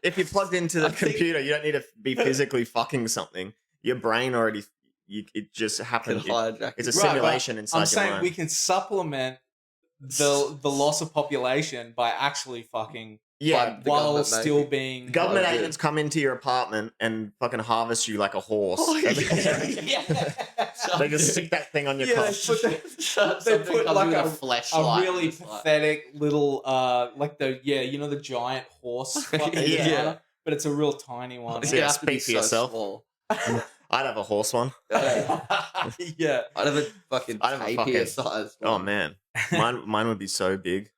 If you're plugged into the I think- computer, you don't need to be physically fucking something. Your brain already. It just Can happens. hijack It's a it. Right, but simulation inside I'm your saying mind. we can supplement the loss of population by actually fucking Yeah, The while government still maybe. being government Oh, agents come into your apartment and fucking harvest you like a horse. Oh, And yeah. they just stick that thing on your Yeah, cock. they put like a a flashlight. really pathetic little like the giant horse fucking Yeah. banana, but it's a real tiny one. Yeah, You have to be speak for yourself. small. I'd have a horse one. Yeah. I'd have a fucking I'd have a tapir fucking- size. Oh one. man, mine would be so big.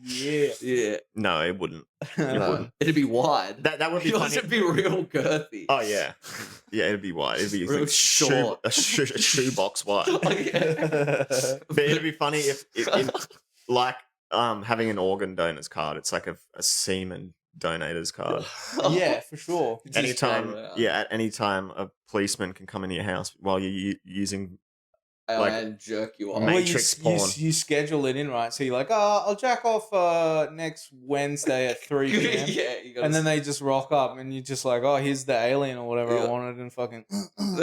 Yeah. Yeah. No, it wouldn't. No, wouldn't. it'd be wide. That would be Yours funny. would be real girthy. Oh yeah, yeah. It'd be wide. It'd be Real like short. a shoebox wide. Oh, yeah. But it'd be funny if like having an organ donor's card. It's like a semen donator's card. Yeah, for sure. Just Anytime, go around. yeah, at any time a policeman can come into your house while you're using. like- And jerk you off. Mate. Matrix Well, porn. you schedule it in, right? So you're like, oh, I'll jack off next Wednesday at 3 p.m. Yeah, you gotta And then they just rock up and you're just like, oh, here's the alien or whatever Yeah. I wanted, and fucking. and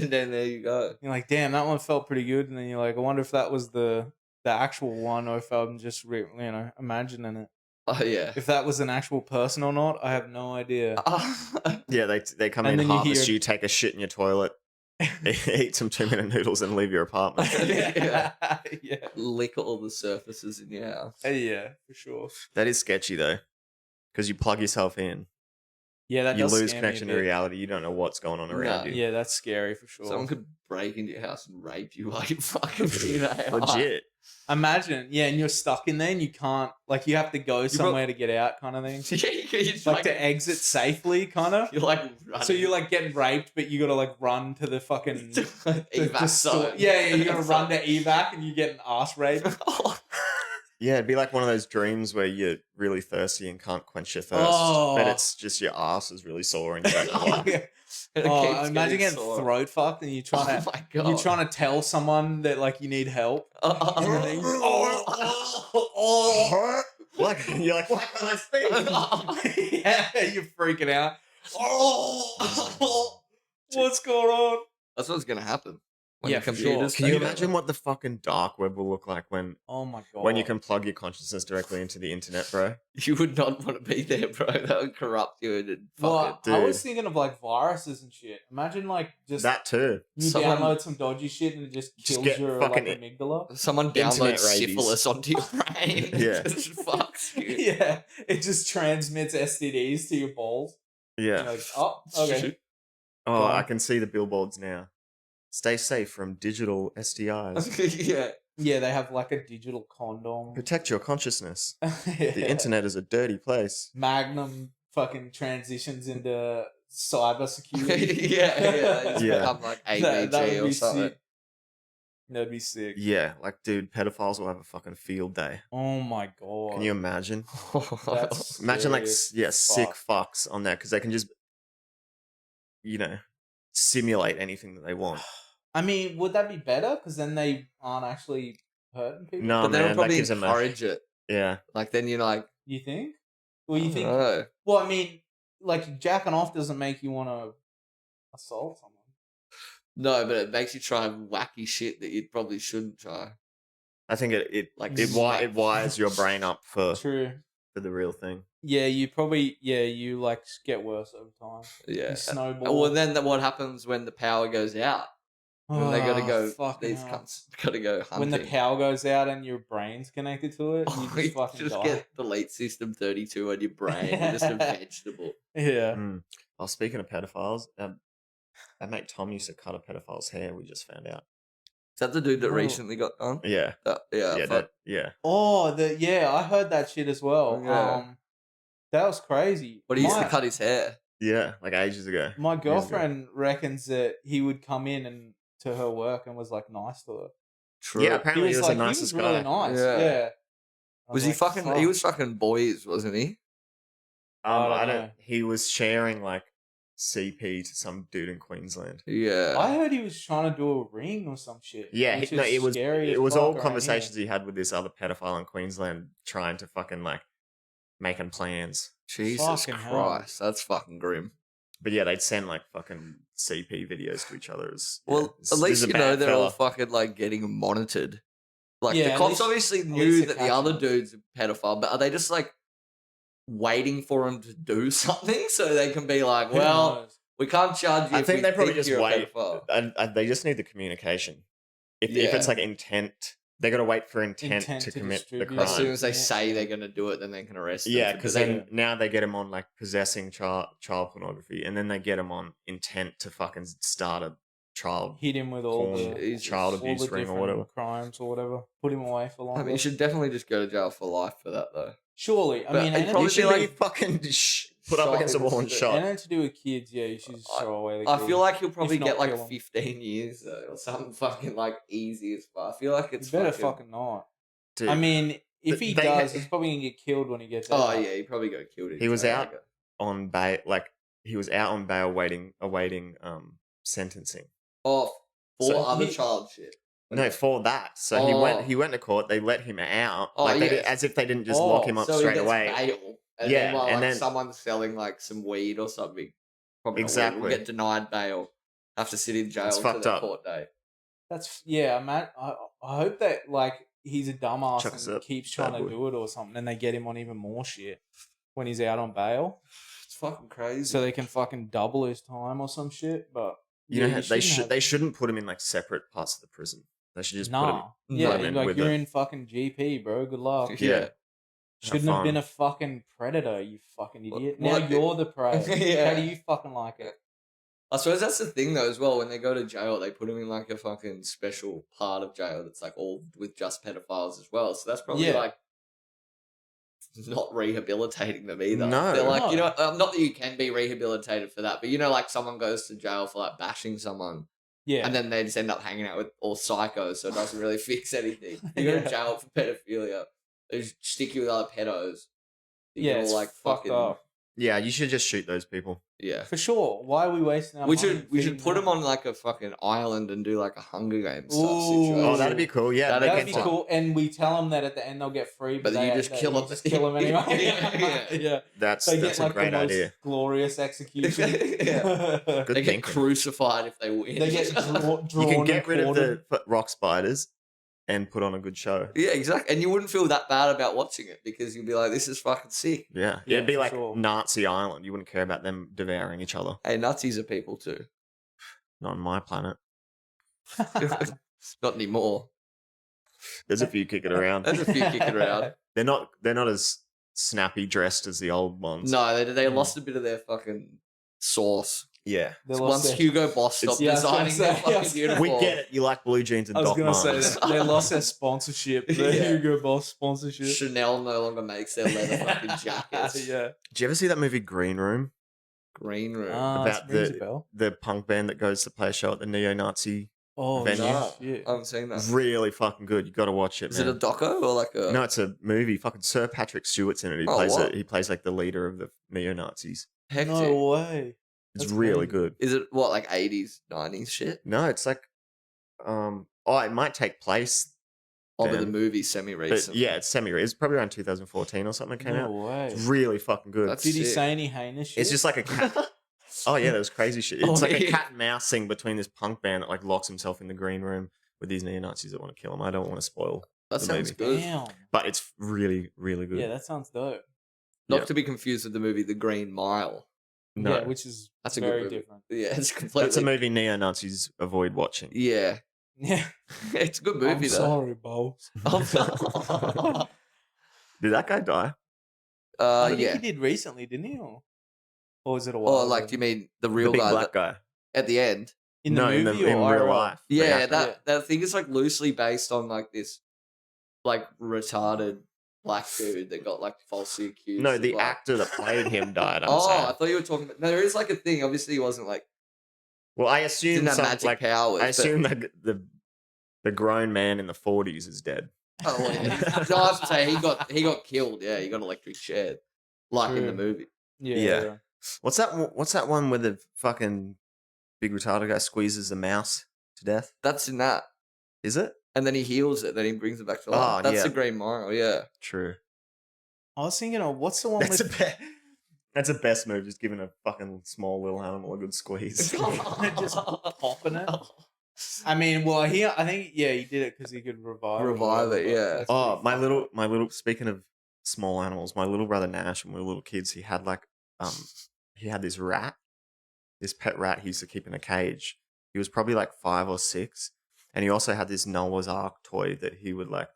then there you go. You're like, damn, that one felt pretty good. And then you're like, I wonder if that was the actual one or if I'm just, imagining it. Oh yeah. If that was an actual person or not, I have no idea. Yeah, they come And in, then you harvest hear- you, take a shit in your toilet, eat some 2-minute noodles, and leave your apartment. Yeah. Lick all the surfaces in your house. Yeah, for sure. That is sketchy though, because you plug yourself in, Yeah, that you does lose scare me a connection to bit. reality. You don't know what's going on around No. you. Yeah, that's scary for sure. Someone could break into your house and rape you while you're fucking in a Legit. Imagine, yeah, and you're stuck in there and you can't, like, you have to go somewhere to get out, kind of thing. Yeah, you're Like to exit safely, kind of. You're like running. So you're like getting raped, but you gotta like run to the fucking evac zone. Yeah, you gotta run to evac and you get an ass raped. Yeah, it'd be like one of those dreams where you're really thirsty and can't quench your thirst, Oh. but it's just your ass is really sore and you don't know why. Yeah. And it Oh, keeps imagine getting sore. throat fucked and you're trying Oh to my god. you're trying to tell someone that like you need help. And then you- Like you're like, why can't I speak? Yeah, you're freaking out. What's going on? That's what's gonna happen. When Yeah, the for sure. computers Can you take imagine over. what the fucking dark web will look like when Oh my god. when you can plug your consciousness directly into the internet, bro? You would not want to be there, bro. That would corrupt you and Well, fucking. I was Dude. thinking of like viruses and shit. Imagine like just That too. you Someone- download some dodgy shit and it just Just kills get your fucking like amygdala. Someone Internet downloads rabies. syphilis onto your brain. Yeah. It just fucks you. Yeah, it just transmits STDs to your balls. Yeah. You're like, oh, okay. Oh, Go on. I can see the billboards now. Stay safe from digital STIs. Yeah. Yeah, they have like a digital condom. Protect your consciousness. The The internet is a dirty place. Magnum fucking transitions into cyber security. yeah. They just Yeah. become like That would ABG or be something. sick. That'd be sick. Yeah, like dude, pedophiles will have a fucking field day. Oh my god. Can you imagine? That's Imagine like scary as sick fuck. fucks on there because they can just, simulate anything that they want. I mean, would that be better? Because then they aren't actually hurting people. No, But they man, would that probably gives them a encourage it. yeah. Like then you're like, You think? Well, you think? Oh. Well, I mean, like jacking off doesn't make you want to assault someone. No, but it makes you try wacky shit that you probably shouldn't try. I think it Like it wires your brain up for True. the real thing. Yeah, you like get worse over time. Yeah. You snowball. Well, then what happens when the power goes out? When they gotta Oh, go, fucking these hell. cunts gotta go hunting. When the power goes out and your brain's connected to it, you Oh, just fucking die. get delete system 32 on your brain. You're just a vegetable. Yeah. Mm. Oh, speaking of pedophiles, our mate Tom used to cut a pedophile's hair. We just found out. Is that the dude that Oh. recently got done? Yeah, Yeah, yeah, fuck. Oh, I heard that shit as well. Yeah. That was crazy. But he used My- to cut his hair. yeah, like ages ago. My Years ago. girlfriend reckons that he would come in and to her work and was like nice to her. True. Yeah, apparently he was the he nicest was really guy. nice. Yeah. Yeah. I Was he like, fucking? "Fuck." He was fucking boys, wasn't he? I don't know. He was sharing like CP to some dude in Queensland. Yeah. I heard he was trying to do a ring or some shit. Yeah, which it is was scary it as was fuck all around conversations here. he had with this other pedophile in Queensland, trying to fucking like making plans. Jesus Fucking hell. Christ, that's fucking grim. But yeah, they'd send like fucking CP videos to each other. Well, at least you know they're all fucking like getting monitored. Like Yeah, the at cops least- obviously least knew they're that the catching other them. dude's a pedophile, but are they just like waiting for him to do something so they can be like, Who well, knows? we can't charge you. I if think we they probably just you're a wait. pedophile." And they just need the communication. If Yeah. it's like intent, they got to wait for intent, Intent to to commit the distribute. crime. As soon as they Yeah. say they're going to do it, then they can arrest them. Yeah, for because doing then it. now they get him on like possessing child pornography, and then they get him on intent to fucking start a child hit him with all porn, the Jesus. child all the abuse ring or different whatever. crimes or whatever. Put him away for I longer. mean, you should definitely just go to jail for life for that, though. Surely, I But mean, it'd and probably You it's should be be like fucking put up shot against a in the wall and street. shot. anything to do with kids. Yeah, you should just throw away the I kids. feel like he'll probably If not, get like kill 'em. 15 years though, or something fucking like easy as fuck. I feel like You it's better fucking. fucking not. Dude, I mean, if he they does, ha- he's probably gonna get killed when he gets Oh out. yeah, he probably got killed. In He was jail, out. I guess. on bail, like he was out on bail, awaiting sentencing. Oh, for So other he- child shit. No, for that. So he went to court. They let him out, Oh, like they yes. as if they didn't just lock him up So he straight gets away. bail, and Yeah, then while and like then- someone's selling like some weed or something, probably not weed, Exactly. will get denied bail, have to sit in jail It's until fucked their up. court day. That's man. I hope that like he's a dumbass Chucks and up, keeps bad trying to boy. do it or something, and they get him on even more shit when he's out on bail, It's fucking crazy. so they can fucking double his time or some shit. But You know, shouldn't have- they shouldn't put him in like separate parts of the prison. They should just put him. Nah, yeah, put him in like with you're the- in fucking GP, bro. Good luck. yeah. Shouldn't have been fun. a fucking predator, you fucking What- idiot. what- Now you're the prey. Yeah. How do you fucking like it? I suppose that's the thing though as well. When they go to jail, they put them in like a fucking special part of jail that's like all with just pedophiles as well. So that's probably Yeah. like not rehabilitating them either. No. They're like, No. you know, not that you can be rehabilitated for that, but you know, like someone goes to jail for like bashing someone, Yeah. and then they just end up hanging out with all psychos, so it doesn't really fix anything. You go Yeah. to jail for pedophilia, they just stick you with other pedos. You Yeah, get it's all like fucked fucking up. Yeah, you should just shoot those people. yeah. For sure. Why are we wasting our We money? should feeding put them them? on like a fucking island and do like a Hunger Games Ooh. stuff situation. Oh, that'd be cool. Yeah, That'd they That'd can be fun. cool. And we tell them that at the end they'll get free, But but you just kill them. Just kill them anyway. Yeah. yeah. That's They that's get a like great the most idea. glorious execution. Yeah. Good They get thinking. crucified if they win. They get drawn You can get and rid of quartered. the rock spiders and put on a good show. yeah, exactly. And you wouldn't feel that bad about watching it because you'd be like, this is fucking sick. Yeah, Yeah, it'd be for like sure. Nazi Island. You wouldn't care about them devouring each other. Hey, Nazis are people too. Not on my planet. Not anymore. There's a few kicking around. There's a few kicking around. They're not as snappy dressed as the old ones. No, they Mm. lost a bit of their fucking sauce. Yeah. They lost Once their- Hugo Boss stopped Yeah, I was gonna designing their say, fucking yes. uniform. We get it. You like blue jeans and I was Doc gonna say Martens. that they lost their sponsorship. The Yeah. Hugo Boss sponsorship. Chanel no longer makes their leather fucking jackets. yeah. Did you ever see that movie Green Room? Green room. Ah, About rings a the- bell. The punk band that goes to play a show at the neo-Nazi. Oh, venue. No, shit. I haven't seen that. Really fucking good. You got to watch it, Is it man. a doco or like a? No, it's a movie. Fucking Sir Patrick Stewart's in it. He Oh, plays what? he plays like the leader of the neo-Nazis. Hectic. No way. It's That's really crazy. good. Is it what like 80s, 90s shit? No, it's like it might take place, Oh, but the Damn. movie semi but recent. yeah, it's it's probably around 2014 or something it came No out. way. It's really fucking good. That's Did he sick. say any heinous shit? It's just like a cat. Oh yeah, that was crazy shit. It's Oh, like a yeah. cat and mouse thing between this punk band that like locks himself in the green room with these neo-Nazis that want to kill him. I don't want to spoil, That the sounds movie. good. Damn. but it's really, really good. Yeah, that sounds dope. Not Yeah. to be confused with the movie The Green Mile. No, Yeah, which is That's a good very movie. different. Yeah, it's completely. that's a movie neo-Nazis avoid watching. Yeah, Yeah. it's a good movie I'm though. sorry, boss. Did that guy die? I think Yeah. he did recently, didn't he? Or was it a while? Or like, ago? do you mean the The real big guy black that- guy. at the end? in the No, movie in or real IRL? life. the Yeah, actor. that thing is like loosely based on like this, like retarded black dude that got like falsely accused. No, of, the like- actor that played him died. I'm Oh, saying. I thought you were talking about. No, there is like a thing. Obviously, he wasn't like Well, I didn't assume have some, magic like powers. I but- assume that the grown man in the 40s is dead. Oh, well, yeah. No, I was to say he got killed. Yeah, he got electric chair, like in the True. movie. Yeah. Yeah. What's that one where the fucking big retarded guy squeezes the mouse to death? That's in that, Is it? and then he heals it. Then he brings it back to life. Oh, That's yeah. the Green Mile. Yeah. True. I was thinking of what's the one That's with that's a best move, just giving a fucking small little animal a good squeeze. just popping it. I mean, well, I think he did it because he could revive or Revive whatever, it, but yeah. that's Oh, pretty my little. Speaking of small animals, my little brother Nash, when we were little kids, he had like he had this rat, this pet rat he used to keep in a cage. He was probably like 5 or 6, and he also had this Noah's Ark toy that he would like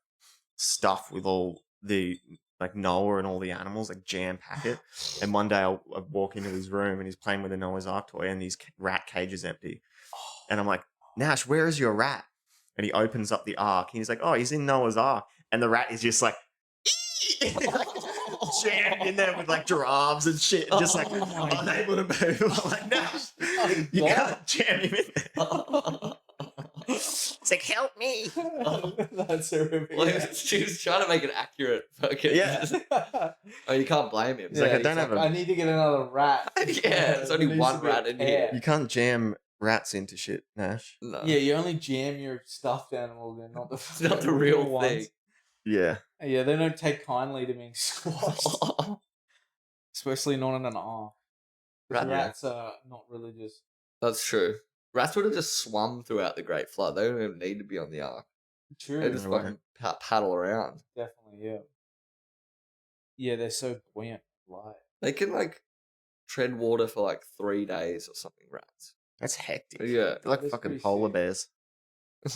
stuff with all the like Noah and all the animals, like jam pack it. And one day I walk into his room and he's playing with a Noah's Ark toy, and his rat cage is empty. And I'm like, Nash, where is your rat? And he opens up the ark. And he's like, oh, he's in Noah's ark. And the rat is just like, jammed in there with like giraffes and shit, just like unable to move. I'm like, Nash, you can't jam him in there. It's like, help me. That's horrific. Well, she was trying to make it accurate. Fucking, Yeah. Oh, you can't blame him. It's like, I he's don't have I need to get another rat. Yeah, there's only There needs one to be a rat in pair. here. You can't jam rats into shit, Nash. No. Yeah, you only jam your stuffed animals in, not the Not the real ones. thing. Yeah. Yeah, they don't take kindly to being squashed, especially not in an ark. Rats are not religious. That's true. Rats would have just swum throughout the Great Flood. They don't even need to be on the ark. True, They just Right. fucking paddle around. definitely, yeah. Yeah, they're so buoyant, light. They can like tread water for like 3 days or something. Rats. That's hectic. Yeah. They're like That's fucking pretty polar sick. bears.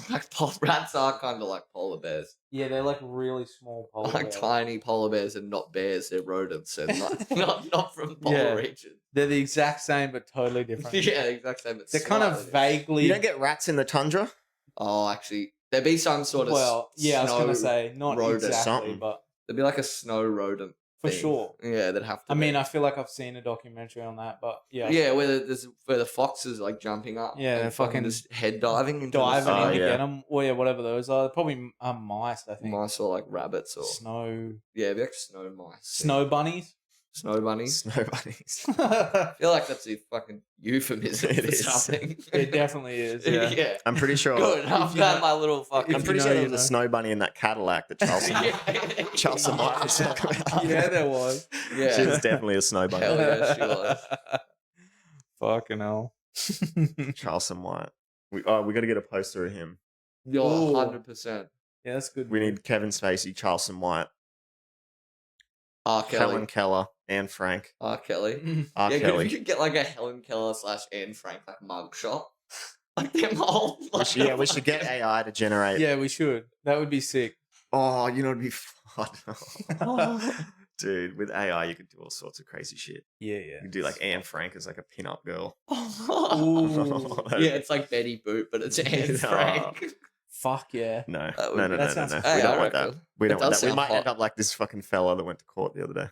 Like rats are kind of like polar bears. Yeah, they're like really small polar Like bears. tiny polar bears and not bears. They're rodents and not from polar Yeah. region. They're the exact same, but totally different. Yeah, exact same. It's They're kind of slightly different. vaguely. You don't get rats in the tundra? Oh, actually, there'd be some sort of well, yeah, I was gonna snow say not rodent exactly, something. but There'd be like a snow rodent. for thing. sure. Yeah, they'd have to. I mean, be. I feel like I've seen a documentary on that, but yeah, Yeah, where the fox is like jumping up. Yeah, and they're fucking just head diving into diving the Oh, in to yeah. get them, or yeah, whatever those are. Probably mice, I think. mice or like rabbits or Snow it'd be like snow mice. snow bunnies. Snow bunnies. Snow bunnies. I feel like that's a fucking euphemism It for is. something. It definitely is. Yeah. yeah. I'm pretty sure. Good. I've you got know- my little fucking. if I'm you pretty know, sure there you was a know. snow bunny in that Cadillac that Charleston Charleston White was talking about. Yeah, there was. Yeah. She was definitely a snow bunny. Hell yeah, she was. Fucking hell. Charleston White. We got to get a poster of him. You're Ooh. 100%. Yeah, that's good. We need Kevin Spacey, Charleston White, R. Kelly. Helen Keller, Anne Frank, R. Kelly. R. Yeah, Kelly. if you could get like a Helen Keller / Anne Frank like mugshot. Like them all. Like, We should get AI to generate. Yeah, we should. That would be sick. Oh, you know, it'd be fun. Dude, with AI, you could do all sorts of crazy shit. Yeah, You yeah. could do like Anne Frank as like a pin-up girl. Ooh. Yeah, it's like Betty Boot, but it's Anne Frank. Fuck yeah. No, That would no, be- no, that no, no, sounds no. cool. We Hey, I don't want that. reckon. We It don't want does that. We sound might end hot. up like this fucking fella that went to court the other day.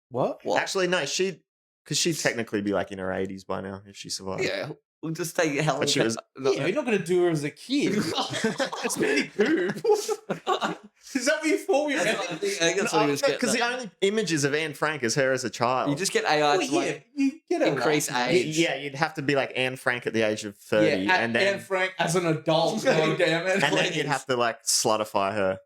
What? What? Actually, no, because she'd technically be like in her 80s by now if she survived. Yeah, we'll just take Helen But she was- Keller. Yeah, you're not gonna do her as a kid. It's Betty Boop. Is that what you thought we were That's what I think- I think that's what he was getting Because the at. only images of Anne Frank is her as a child. You just get AI Well, to yeah, like you get a increase lot. age. Yeah, you'd have to be like Anne Frank at the age of 30, Yeah, and then Anne Frank as an adult. God damn it. and then you'd have to like slutify her.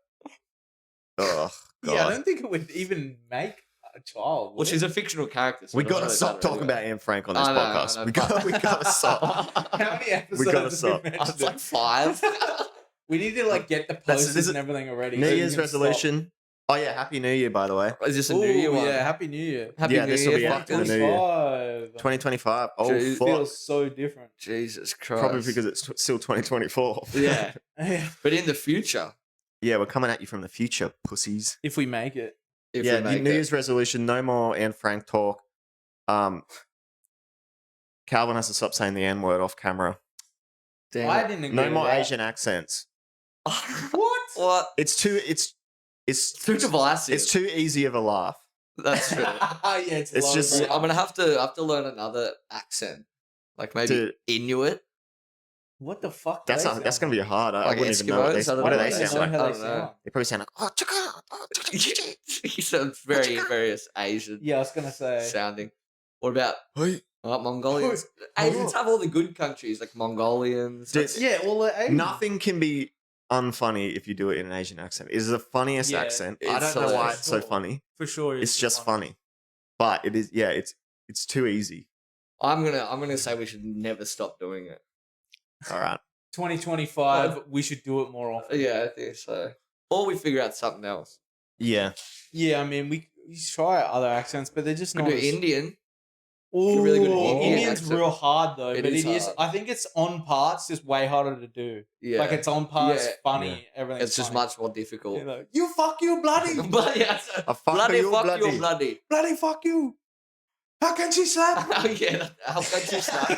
Oh God! Yeah, I don't think it would even make a child. Well, would she's it? a fictional character. So We it doesn't gotta really stop matter talking anyway. about Anne Frank on this I know, podcast. I know, We gotta stop. How many episodes We gotta have stop. mentioned It's like it? 5. We need to like get the That's- posters this is- and everything already. New so we Year's can stop. resolution. Oh yeah, Happy New Year, by the way. Is this a Ooh, New Year one? yeah, Happy New Year. Happy Yeah, New this will Year. be fuck after the this. New Year. 25. 2025. Oh Jeez. fuck! Feels so different. Jesus Christ. Probably because it's still 2024. Yeah, Yeah. but in the future, Yeah, we're coming at you from the future, pussies. If we make it. if Yeah, we the make New it. Year's resolution: no more Anne Frank talk. Calvin has to stop saying the N word off camera. Damn I it. didn't agree No with more that. Asian accents. What? What? It's too Too divisive. it's too easy of a laugh. That's true. Yeah, it's It's low just- grade. I'm gonna have to learn another accent, like maybe Dude. Inuit. What the fuck? That's gonna be hard. I Like wouldn't even know. What Eskimos? I don't what do know they what sound they like? sound How I they don't know. sound. They probably sound like oh, chicka, oh, chicka, chicka." He sounds very various Asian Yeah, I was gonna say. sounding. What about Hey. Mongolians? Oh. Asians have all the good countries like Mongolians. Dude, That's- Yeah, well, Nothing can be unfunny if you do it in an Asian accent. It's the funniest Yeah, accent. it's I don't know why hilarious. it's so funny. for sure. It's just funny. But it is it's too easy. I'm gonna say we should never stop doing it. All right. 2025, we should do it more often. Yeah, I think so. Or we figure out something else. Yeah. Yeah, I mean, we try other accents, but they're just Could not. do as- Indian. Ooh, really good Indian Indian's accent. real hard though, It but is it is. hard. I think it's on parts just way harder to do. Yeah, Like it's on parts Yeah. funny. Everything's it's just funny. much more difficult. You know, you fuck you bloody, But yeah, A fuck bloody you, fuck bloody. you, bloody. bloody fuck you. How can she slap? Oh yeah, how can you slap?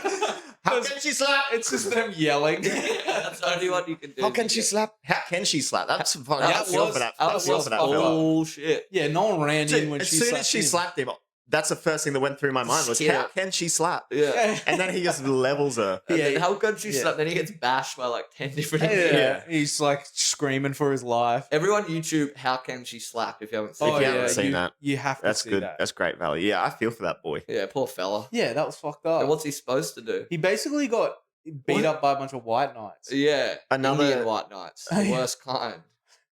How How just- can she slap? It's just them yelling. That's the only one you can do. How can she slap? How can she slap? That's fucking. That I feel was- for that. that I feel was for that fella. bullshit. Yeah, no one ran in when As she soon slapped as she him. slapped him, that's the first thing that went through my mind was, Skid how it. can she slap? Yeah. And then he just levels her. And Yeah, then how can she yeah. slap? Then he gets bashed by like 10 different Yeah, Indians. he's like screaming for his life. Everyone YouTube, how can she slap if you haven't seen If it. you haven't seen you, that, you have to That's see good. that. That's great value. Yeah, I feel for that boy. Yeah, poor fella. Yeah, that was fucked up. And what's he supposed to do? He basically got beat What? up by a bunch of white knights. Yeah, Another- Indian white knights, the Yeah. worst kind.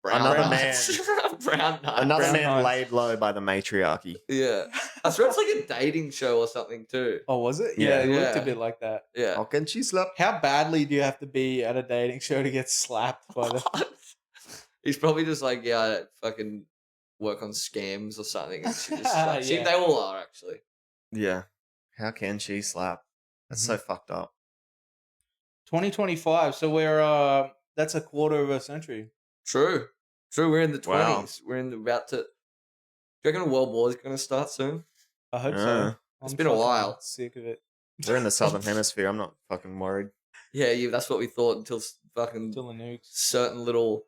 Brown Another knights. Brown knights. Another Brown man knives. laid low by the matriarchy. Yeah, I swear it's like a dating show or something too. Oh, was it? Yeah. Yeah, it looked Yeah. a bit like that. Yeah. How can she slap? How badly do you have to be at a dating show to get slapped by the? He's probably just like, yeah, I fucking work on scams or something. And she just like, Yeah. they all are actually. Yeah. How can she slap? That's so fucked up. 2025. So we're that's a quarter of a century. True. True. We're in the 20s. Wow. We're in the about to. Do you reckon a world war is going to start soon? I hope Uh, so. It's I'm been a fucking while. Sick of it. We're in the southern hemisphere. I'm not fucking worried. Yeah, that's what we thought until fucking Until the nukes. certain little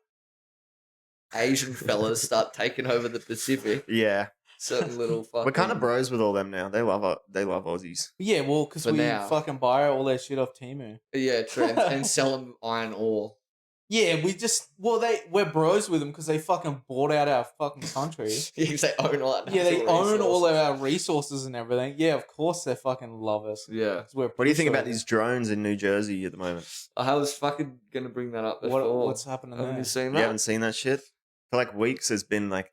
Asian fellas start taking over the Pacific. Yeah. Certain little fucking. We're kind of bros with all them now. They love Aussies. Yeah, well, because For we now. fucking buy all their shit off Temu. Yeah, true. And sell them iron ore. Yeah, we're bros with them because they fucking bought out our fucking country. Because they own all that. Yeah, they natural own all of resources. our resources and everything. Yeah, of course they fucking love us. Yeah. 'Cause we're What do you think pushovers. about these drones in New Jersey at the moment? I was fucking going to bring that up before. What's happening Haven't there? you seen You that? haven't seen that shit? For like weeks, there's been like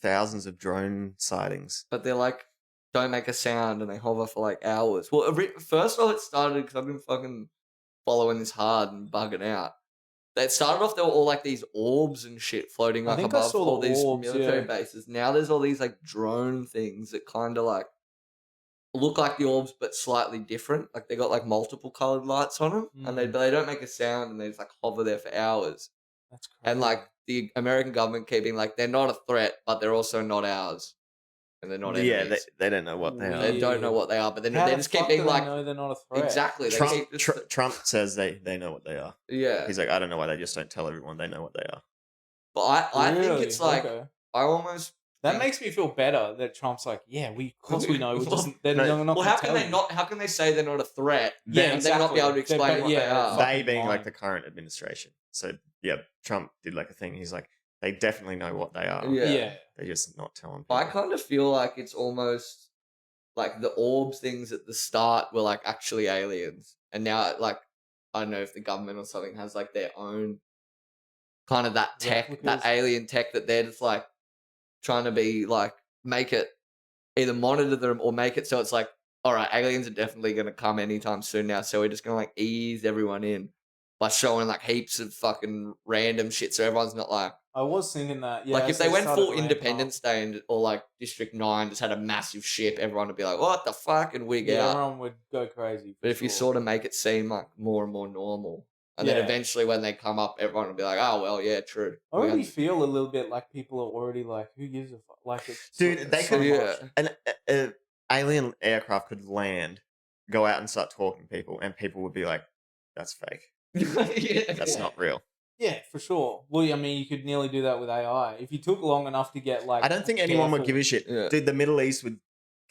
thousands of drone sightings. But they're like, don't make a sound and they hover for like hours. Well, first of all, it started because I've been fucking following this hard and bugging out. It started off, there were all like these orbs and shit floating I like think I above saw all the these orbs, military yeah. bases. Now there's all these like drone things that kind of like look like the orbs but slightly different. Like they got like multiple colored lights on them and Mm. they don't make a sound and they just like hover there for hours. That's crazy. And like the American government keeping like they're not a threat, but they're also not ours, and they're not Yeah, enemies. they don't know what they Yeah. are. They don't know what they are, but then How they the just keep fuck being do they like, know they're not a threat? exactly. They Trump, keep just, Trump says they know what they are. yeah. He's like, I don't know why they just don't tell everyone they know what they are. But I think Really? it's like Okay. I almost That think- makes me feel better that Trump's like, yeah, of course we know. They're No. not well, gonna how can tell they you. not? How can they say they're not a threat? Yeah, and then not be able to exactly. explain They- what yeah, they are. fuck. They being lying. like the current administration. So yeah, Trump did like a thing. He's like, they definitely know what they are. Yeah. Yeah. They're just not telling people. I kind of feel like it's almost like the orbs things at the start were like actually aliens, and now like I don't know if the government or something has like their own kind of that tech, that Replicas? alien tech that they're just like trying to be like make it either monitor them or make it so it's like, all right, aliens are definitely going to come anytime soon now, so we're just going to like ease everyone in by showing like heaps of fucking random shit, so everyone's not like. I was thinking that. Yeah, Like if as they went started full ramping Independence Day and, or like District 9 just had a massive ship, everyone would be like, what the fuck? And up, wig yeah, out. everyone would go crazy. But if you sort of make it seem like more and more normal, and then Yeah. eventually when they come up, everyone will be like, oh, well, yeah, true. I We already un- feel a little bit like people are already like, who gives a fuck? Like, it's Dude, so- they so could- yeah. much. An alien aircraft could land, go out and start talking to people, and people would be like, that's fake. yeah. That's not real. Yeah, for sure. Well, I mean, you could nearly do that with AI if you took long enough to get like. I don't think anyone would careful. give a shit. Yeah. Dude, the Middle East would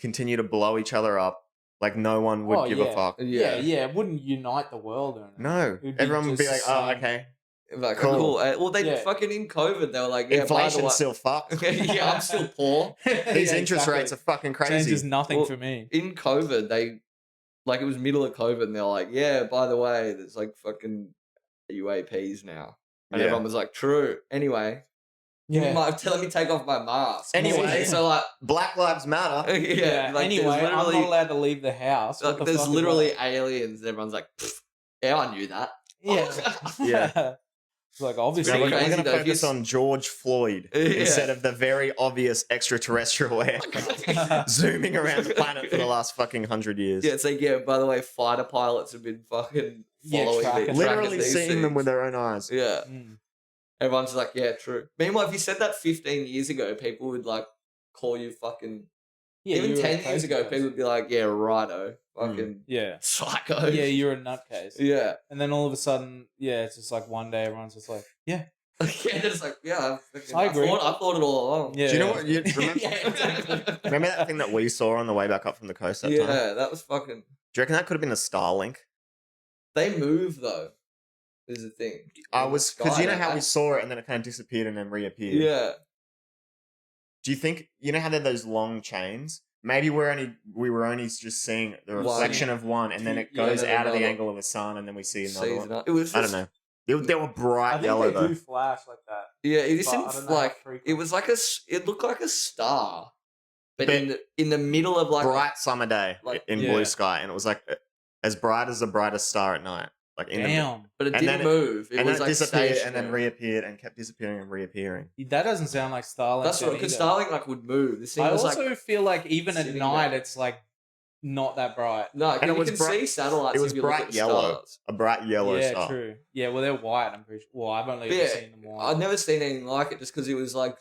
continue to blow each other up. Like, no one would Oh, give yeah. a fuck. Yeah, yeah, it wouldn't unite the world or anything. No. It would be Everyone would be like, just oh, the same. okay. Like, Cool. cool. Well, they Yeah. fucking in COVID, they were like, yeah, by the Inflation's way, still fucked. yeah, I'm still poor. These Yeah, interest exactly. rates are fucking crazy. Changes nothing Well, for me. In COVID, they, like, it was middle of COVID, and they're like, yeah, by the way, there's like fucking UAPs now. And Yeah. everyone was like, true. Anyway, Yeah. let me take off my mask. Anyway. so like, Black Lives Matter. yeah, like, anyway, there's I'm literally, not allowed to leave the house. What the there's fuck is literally that? aliens, and everyone's like, "Pfft, yeah, I knew that. Yeah. Yeah. It's like Now, obviously. pretty we're crazy going to though. focus on George Floyd Yeah. instead of the very obvious extraterrestrial aircraft zooming around the planet for the last fucking 100 years. Yeah, it's like, yeah, by the way, fighter pilots have been fucking Yeah, following tracking. these, Literally tracking these seeing them things. with their own eyes. Yeah. Mm. Everyone's like, yeah, true. Meanwhile, if you said that 15 years ago, people would like call you fucking Yeah, Even you're a 10 years crazy ago, person. people would be like, yeah, righto. Fucking Yeah. psycho. Yeah, you're a nutcase. Yeah. And then all of a sudden, yeah, it's just like one day everyone's just like, yeah. Yeah, it's like, yeah, I agree. I thought it all along. Yeah. Do you know what? You remember, Yeah, exactly. remember that thing that we saw on the way back up from the coast that time? Yeah, that was fucking. Do you reckon that could have been a Starlink? They move though. Is the thing. I In the was because sky, you know don't how they? we saw it and then it kind of disappeared and then reappeared. Yeah. Do you think you know how they're those long chains? Maybe we were only just seeing the One. reflection of one, and then it Yeah, goes then out of the another. angle of the sun, and then we see another Sees one. it. It was. I don't just- know. They were I bright think yellow they though. do flash like that. Yeah, it just But I didn't don't know how like. frequent. It was like it looked like a star, but But in the middle of like bright summer day like- in Yeah. blue sky, and it was like as bright as the brightest star at night. Like in Damn. but it and didn't then move. It and was then it like disappeared and stationary. then reappeared and kept disappearing and reappearing. That doesn't sound like Starlink. That's what then because either. Starlink like would move. This thing I was also like feel like even at sitting night, there. it's like not that bright. no, And it you was can bright- see satellites. It was if you look at bright the yellow, stars. a bright yellow yeah, star. true. Yeah, well, they're white. I'm pretty sure. Well, I've only But ever yeah, seen them white. I've never seen anything like it just because it was like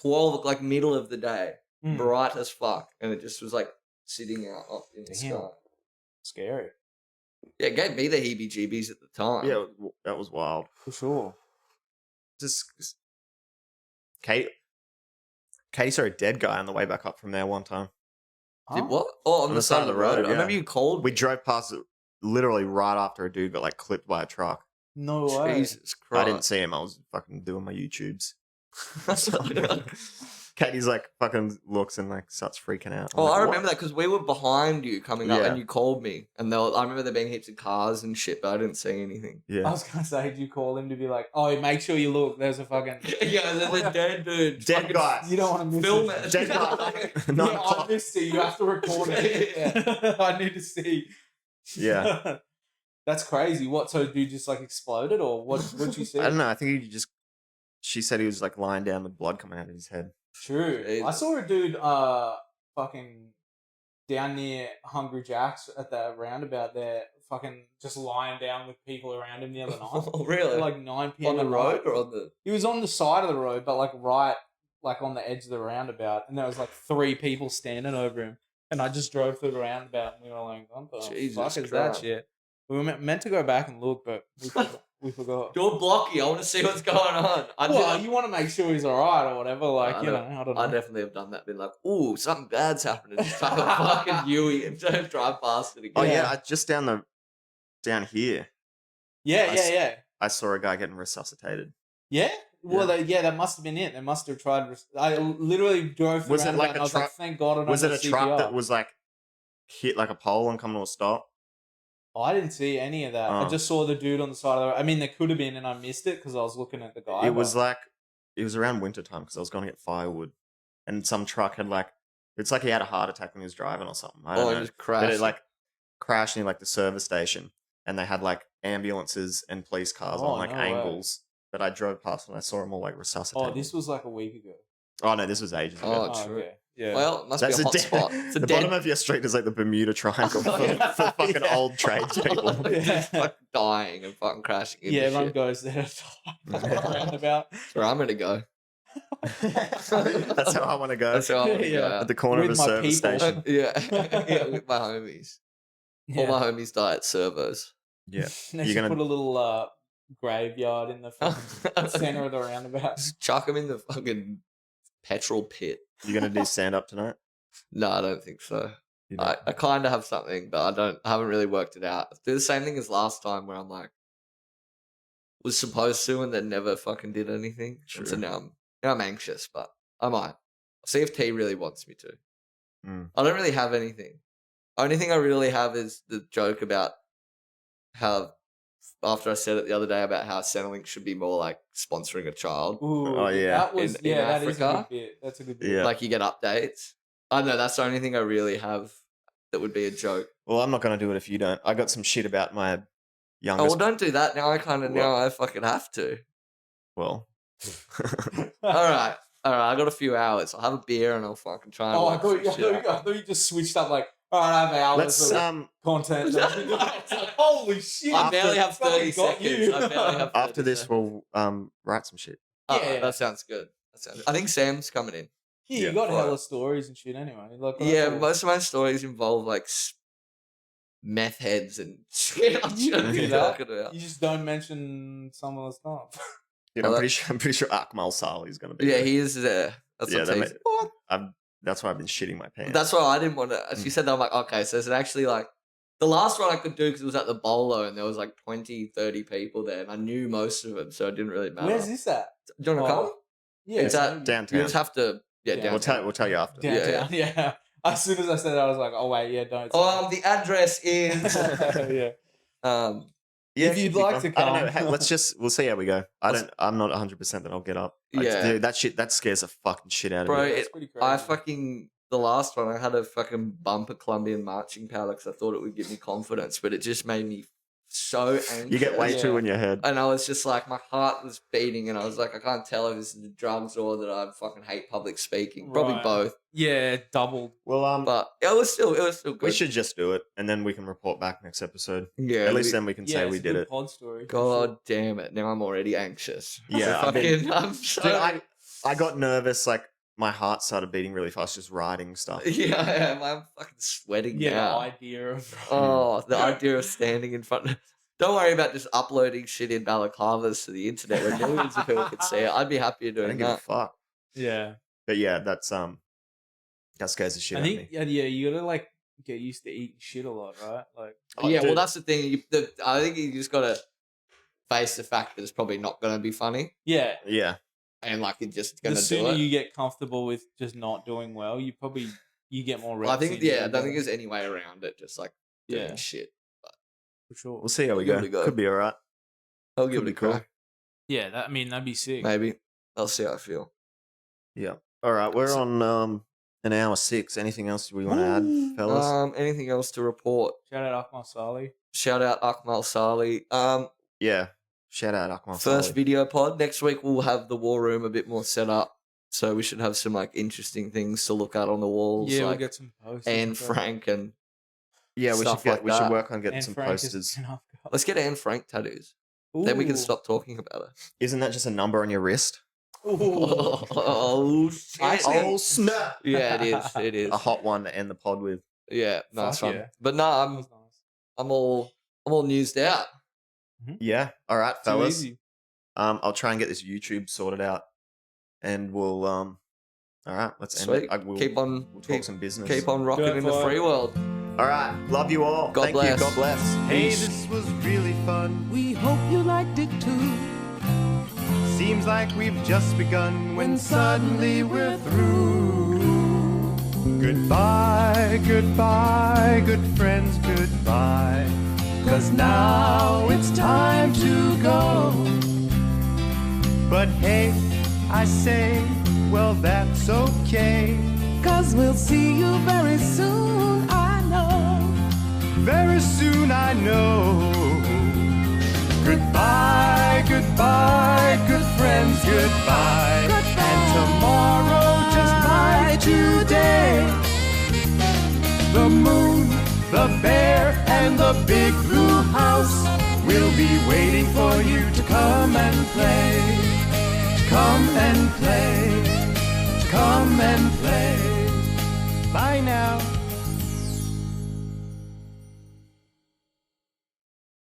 12, like middle of the day, Mm. bright as fuck, and it just was like sitting out up in the Damn. sky. Scary Yeah, it gave me the heebie-jeebies at the time. Yeah, that was wild. for sure. Just Katie saw a dead guy on the way back up from there one time. Did Huh? what? Oh, on the side of the road. I yeah. remember you called We me. drove past it literally right after a dude got like clipped by a truck. No way. Jesus Christ. I didn't see him. I was fucking doing my YouTubes. That's what- Katie's like fucking looks and like starts freaking out. I'm Oh, like, I "What?" remember that because we were behind you coming up Yeah. and you called me. And I remember there being heaps of cars and shit, but I didn't see anything. I Yeah. was gonna say, did you call him to be like, oh, make sure you look. There's a fucking. Yeah, there's a dead dude. Dead Fucking guy. You don't want to miss Film it. it. Dead guy. Yeah, Nine I o'clock. missed it. You have to record it. Yeah. I need to see. Yeah. That's crazy. What? So, dude just like exploded, or what? What'd you see? I don't know. I think he just. She said he was like lying down with blood coming out of his head. True. I Jesus. saw a dude fucking down near Hungry Jack's at the roundabout there, fucking just lying down with people around him the other night. Oh, really? At like 9 p.m. on the at road night. or on the. He was on the side of the road, but like right like on the edge of the roundabout, and there was like 3 people standing over him. And I just drove through the roundabout, and we were like, "What the Jesus fuck is that Christ. shit?" We were meant to go back and look, but we forgot. You're blocky. I want to see what's going on. Well, you want to make sure he's alright or whatever. Like, I you know, don't- I don't know. I definitely have done that. Been like, ooh, something bad's happening. Just type a fucking Yui and don't drive past it again. Oh yeah, Yeah. I just down here. Yeah, I yeah, s- yeah. I saw a guy getting resuscitated. Yeah? Well, Yeah. that must have been it. They must have tried. I literally drove through Was the it roundabout like and a I was like, truck- thank God I don't Was it know a truck CPR. that was like hit like a pole and come to a stop? Oh, I didn't see any of that. I Oh. just saw the dude on the side of the road. I mean, there could have been, and I missed it because I was looking at the guy. It was but- like it was around winter time because I was going to get firewood, and some truck had like it's like he had a heart attack when he was driving or something. I don't Oh, know. it just But crashed. it like crashed near like the service station, and they had like ambulances and police cars Oh, on like no way. angles. But I drove past and I saw them all like resuscitated. Oh, this was like a week ago. Oh no, this was ages ago. Oh, true. okay. Yeah. Well, it must be a hot dead- spot. It's a the dead bottom of your street is like the Bermuda Triangle for, Yeah. for fucking Yeah. old tradespeople. Yeah. just fucking dying and fucking crashing into yeah, everyone shit. goes there to die roundabout. That's where I'm gonna go. That's how I want to go. That's how I want to Yeah. go. At the corner With of a my service people. station. Yeah, with my homies. All Yeah. my homies die at servos. Yeah. They should You're gonna- put a little graveyard in the fucking center of the roundabout. Just chuck them in the fucking petrol pit. You're gonna do stand up tonight? No, I don't think so. You I kind of have something, but I haven't really worked it out. Do the same thing as last time where I'm like, was supposed to and then never fucking did anything. And so True. now I'm anxious, but I might. See if T really wants me to. Mm. I don't really have anything. Only thing I really have is the joke about how, after I said it the other day about how Centrelink should be more like sponsoring a child. Ooh, Oh, yeah. that was In that is a Africa? good bit. That's a good bit. Yeah. Like you get updates. I don't know, that's the only thing I really have that would be a joke. Well, I'm not gonna do it if you don't. I got some shit about my Oh, youngest. well, don't do that. Now I fucking have to. Well, All right. I got a few hours. I'll have a beer and I'll fucking try and Oh, I watch thought, some I, shit. thought, I thought you just switched up like, all right, I have hours let's of content. It's like, holy shit. I barely have fucking 30 got seconds. you. I barely have after 30 this seconds. we'll write some shit. Oh, Yeah. that sounds good. I think Sam's coming in. Yeah, Yeah, you got right. hella stories and shit anyway. Like, Yeah, that's most of my stories involve like meth heads and shit. I'm you trying can to do be that. talking about. You just don't mention some of the stuff. Dude, Well, I'm pretty sure Akmal Salih's gonna be Yeah, there. he is there. That's Yeah, what that I'm teasing. What? That's why I've been shitting my pants. That's why I didn't want to. As you Mm. said that, I'm like, okay, so it's actually like the last one I could do because it was at the bolo and there was like 20, 30 people there and I knew most of them, so it didn't really matter. Where's this at? Do you want to come? Yeah, It's at maybe. downtown. You just have to, Yeah. downtown. We'll tell you after. Downtown. Yeah. As soon as I said that, I was like, oh wait, yeah, don't. The address is. Yeah. Yeah, If it you'd should be like fun. to I don't know. come. Hey, we'll see how we go. I'm not 100% that I'll get up. Yeah. Dude, that scares the fucking shit out of Bro, me. That's pretty crazy. I fucking the last one I had a fucking bumper Colombian marching powder because I thought it would give me confidence, but it just made me so anxious. You get way Yeah. too in your head. And I was just like, my heart was beating, and I was like, I can't tell if this is the drugs or that I fucking hate public speaking. Probably Right. both, Yeah, doubled. Well, but it was still good. we should just do it, and then we can report back next episode. yeah. At least then we can say it's we a did good it. pod story. for God sure. damn it! Now I'm already anxious. Yeah, So I've been- I'm so. Dude, I got nervous. Like my heart started beating really fast just writing stuff. yeah, I am. I'm fucking sweating Yeah, the now. idea of. Oh, the idea of standing in front. Don't worry about just uploading shit in balaclavas to the internet where millions of people can see it. I'd be happier I doing don't give a that. fuck. Yeah. But yeah, that scares the shit I out of think, me. yeah, you gotta like get used to eating shit a lot, right? Like, Oh, Yeah, well, dude. that's the thing. I think you just gotta face the fact that it's probably not gonna be funny, yeah. Yeah. and like you're just The gonna do sooner it. you get comfortable with just not doing well, you get more reps. I think, in, you yeah, I do don't better. think there's any way around it. Just like doing Yeah. shit. for sure. We'll see how we Give go. it a go. Could be all right. I'll give Could it a be cool. crack. Yeah, that'd be sick. Maybe I'll see how I feel. Yeah. All right. We're on an hour 6. Anything else we want to add, fellas? Anything else to report? Shout out Akmal Salih. Shout out Akmal Salih. Yeah. Shout out Akmal First Salih. video pod. Next week we'll have the war room a bit more set up, so we should have some like interesting things to look at on the walls. Yeah, we'll like get some posters. Anne and stuff. Frank and Yeah, we stuff should like we should that. work on getting Anne some Frank is posters. enough. let's get Anne Frank tattoos. Then we can Ooh. stop talking about it. Isn't that just a number on your wrist? Ooh. Oh shit! Actually- snap! yeah, it is. It is. A hot one to end the pod with. Yeah, no, it's Fuck fun. yeah. But no, That was nice. I'm all newsed out. Yeah. All right, Too fellas. easy. I'll try and get this YouTube sorted out, and we'll all right. Let's end Sweet. it. We'll We'll talk keep, some business. keep on rocking in the Dirtfight. free world. All right. Love you all. God Thank bless. you. God bless. Hey, Peace. this was really fun. We hope you liked it too. Seems like we've just begun when suddenly we're through. Goodbye, goodbye, good friends, goodbye. 'Cause now it's time to go. But hey, I say, well, that's okay. 'Cause we'll see you very soon, I know. Very soon I know. Goodbye, goodbye, good friends, goodbye. And tomorrow, just like today, the moon, the bear, and the big blue house will be waiting for you to come and play. Come and play. Come and play. Bye now.